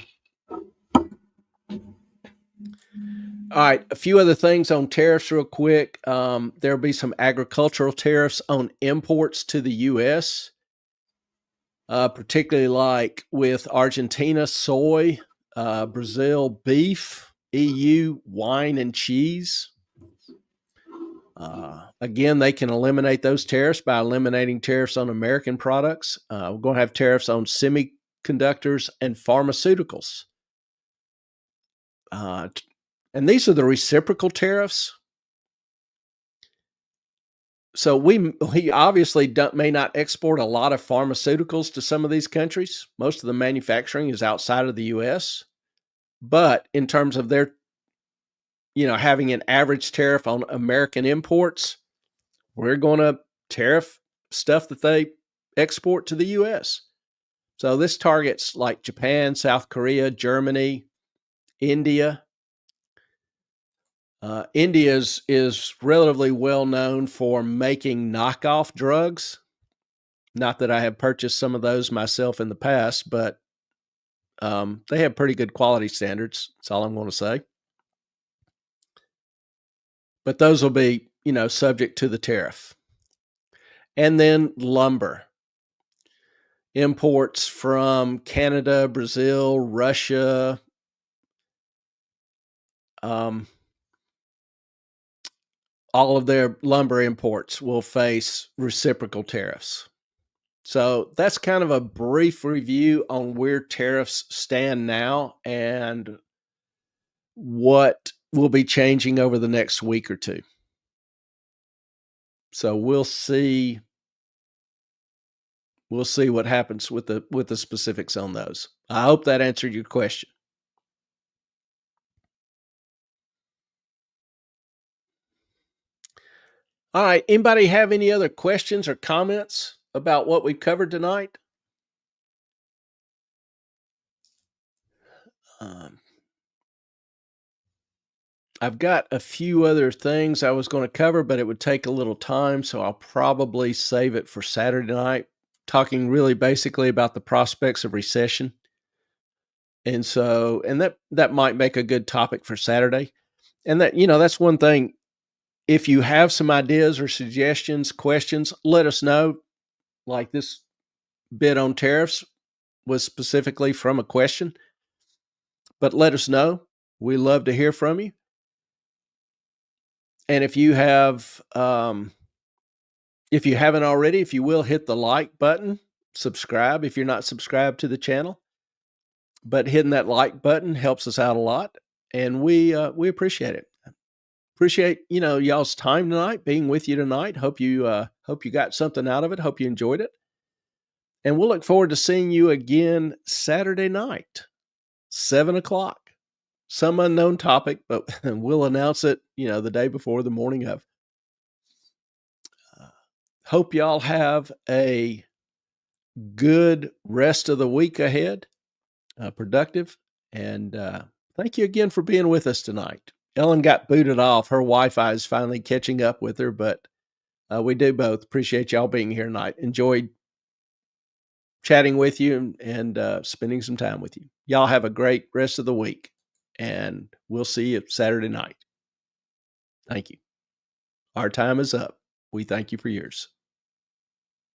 All right, a few other things on tariffs real quick. There'll be some agricultural tariffs on imports to the U.S., particularly like with Argentina, soy, Brazil, beef, EU, wine, and cheese. Again, they can eliminate those tariffs by eliminating tariffs on American products. We're going to have tariffs on semiconductors and pharmaceuticals. And these are the reciprocal tariffs. So we obviously may not export a lot of pharmaceuticals to some of these countries. Most of the manufacturing is outside of the U.S. But in terms of their, having an average tariff on American imports, we're going to tariff stuff that they export to the U.S. So this targets like Japan, South Korea, Germany, India. India is relatively well known for making knockoff drugs. Not that I have purchased some of those myself in the past, but they have pretty good quality standards. That's all I'm going to say. But those will be, subject to the tariff. And then lumber. Imports from Canada, Brazil, Russia, all of their lumber imports will face reciprocal tariffs. So that's kind of a brief review on where tariffs stand now and what will be changing over the next week or two. So we'll see what happens with the specifics on those. I hope that answered your question. All right. Anybody have any other questions or comments about what we've covered tonight? I've got a few other things I was going to cover, but it would take a little time, so I'll probably save it for Saturday night, talking really basically about the prospects of recession. And that might make a good topic for Saturday. And that's one thing. If you have some ideas or suggestions, questions, let us know. Like this bit on tariffs was specifically from a question, but let us know. We love to hear from you. And if you have, if you haven't already, if you will, hit the like button, subscribe if you're not subscribed to the channel. But hitting that like button helps us out a lot, and we appreciate it. Appreciate y'all's time tonight, being with you tonight. Hope you got something out of it. Hope you enjoyed it, and we'll look forward to seeing you again Saturday night, 7:00. Some unknown topic, but we'll announce it, the day before, the morning of. Hope y'all have a good rest of the week ahead, productive, and thank you again for being with us tonight. Ellen got booted off. Her Wi-Fi is finally catching up with her, but we do both appreciate y'all being here tonight. Enjoyed chatting with you and spending some time with you. Y'all have a great rest of the week, and we'll see you Saturday night. Thank you. Our time is up. We thank you for yours.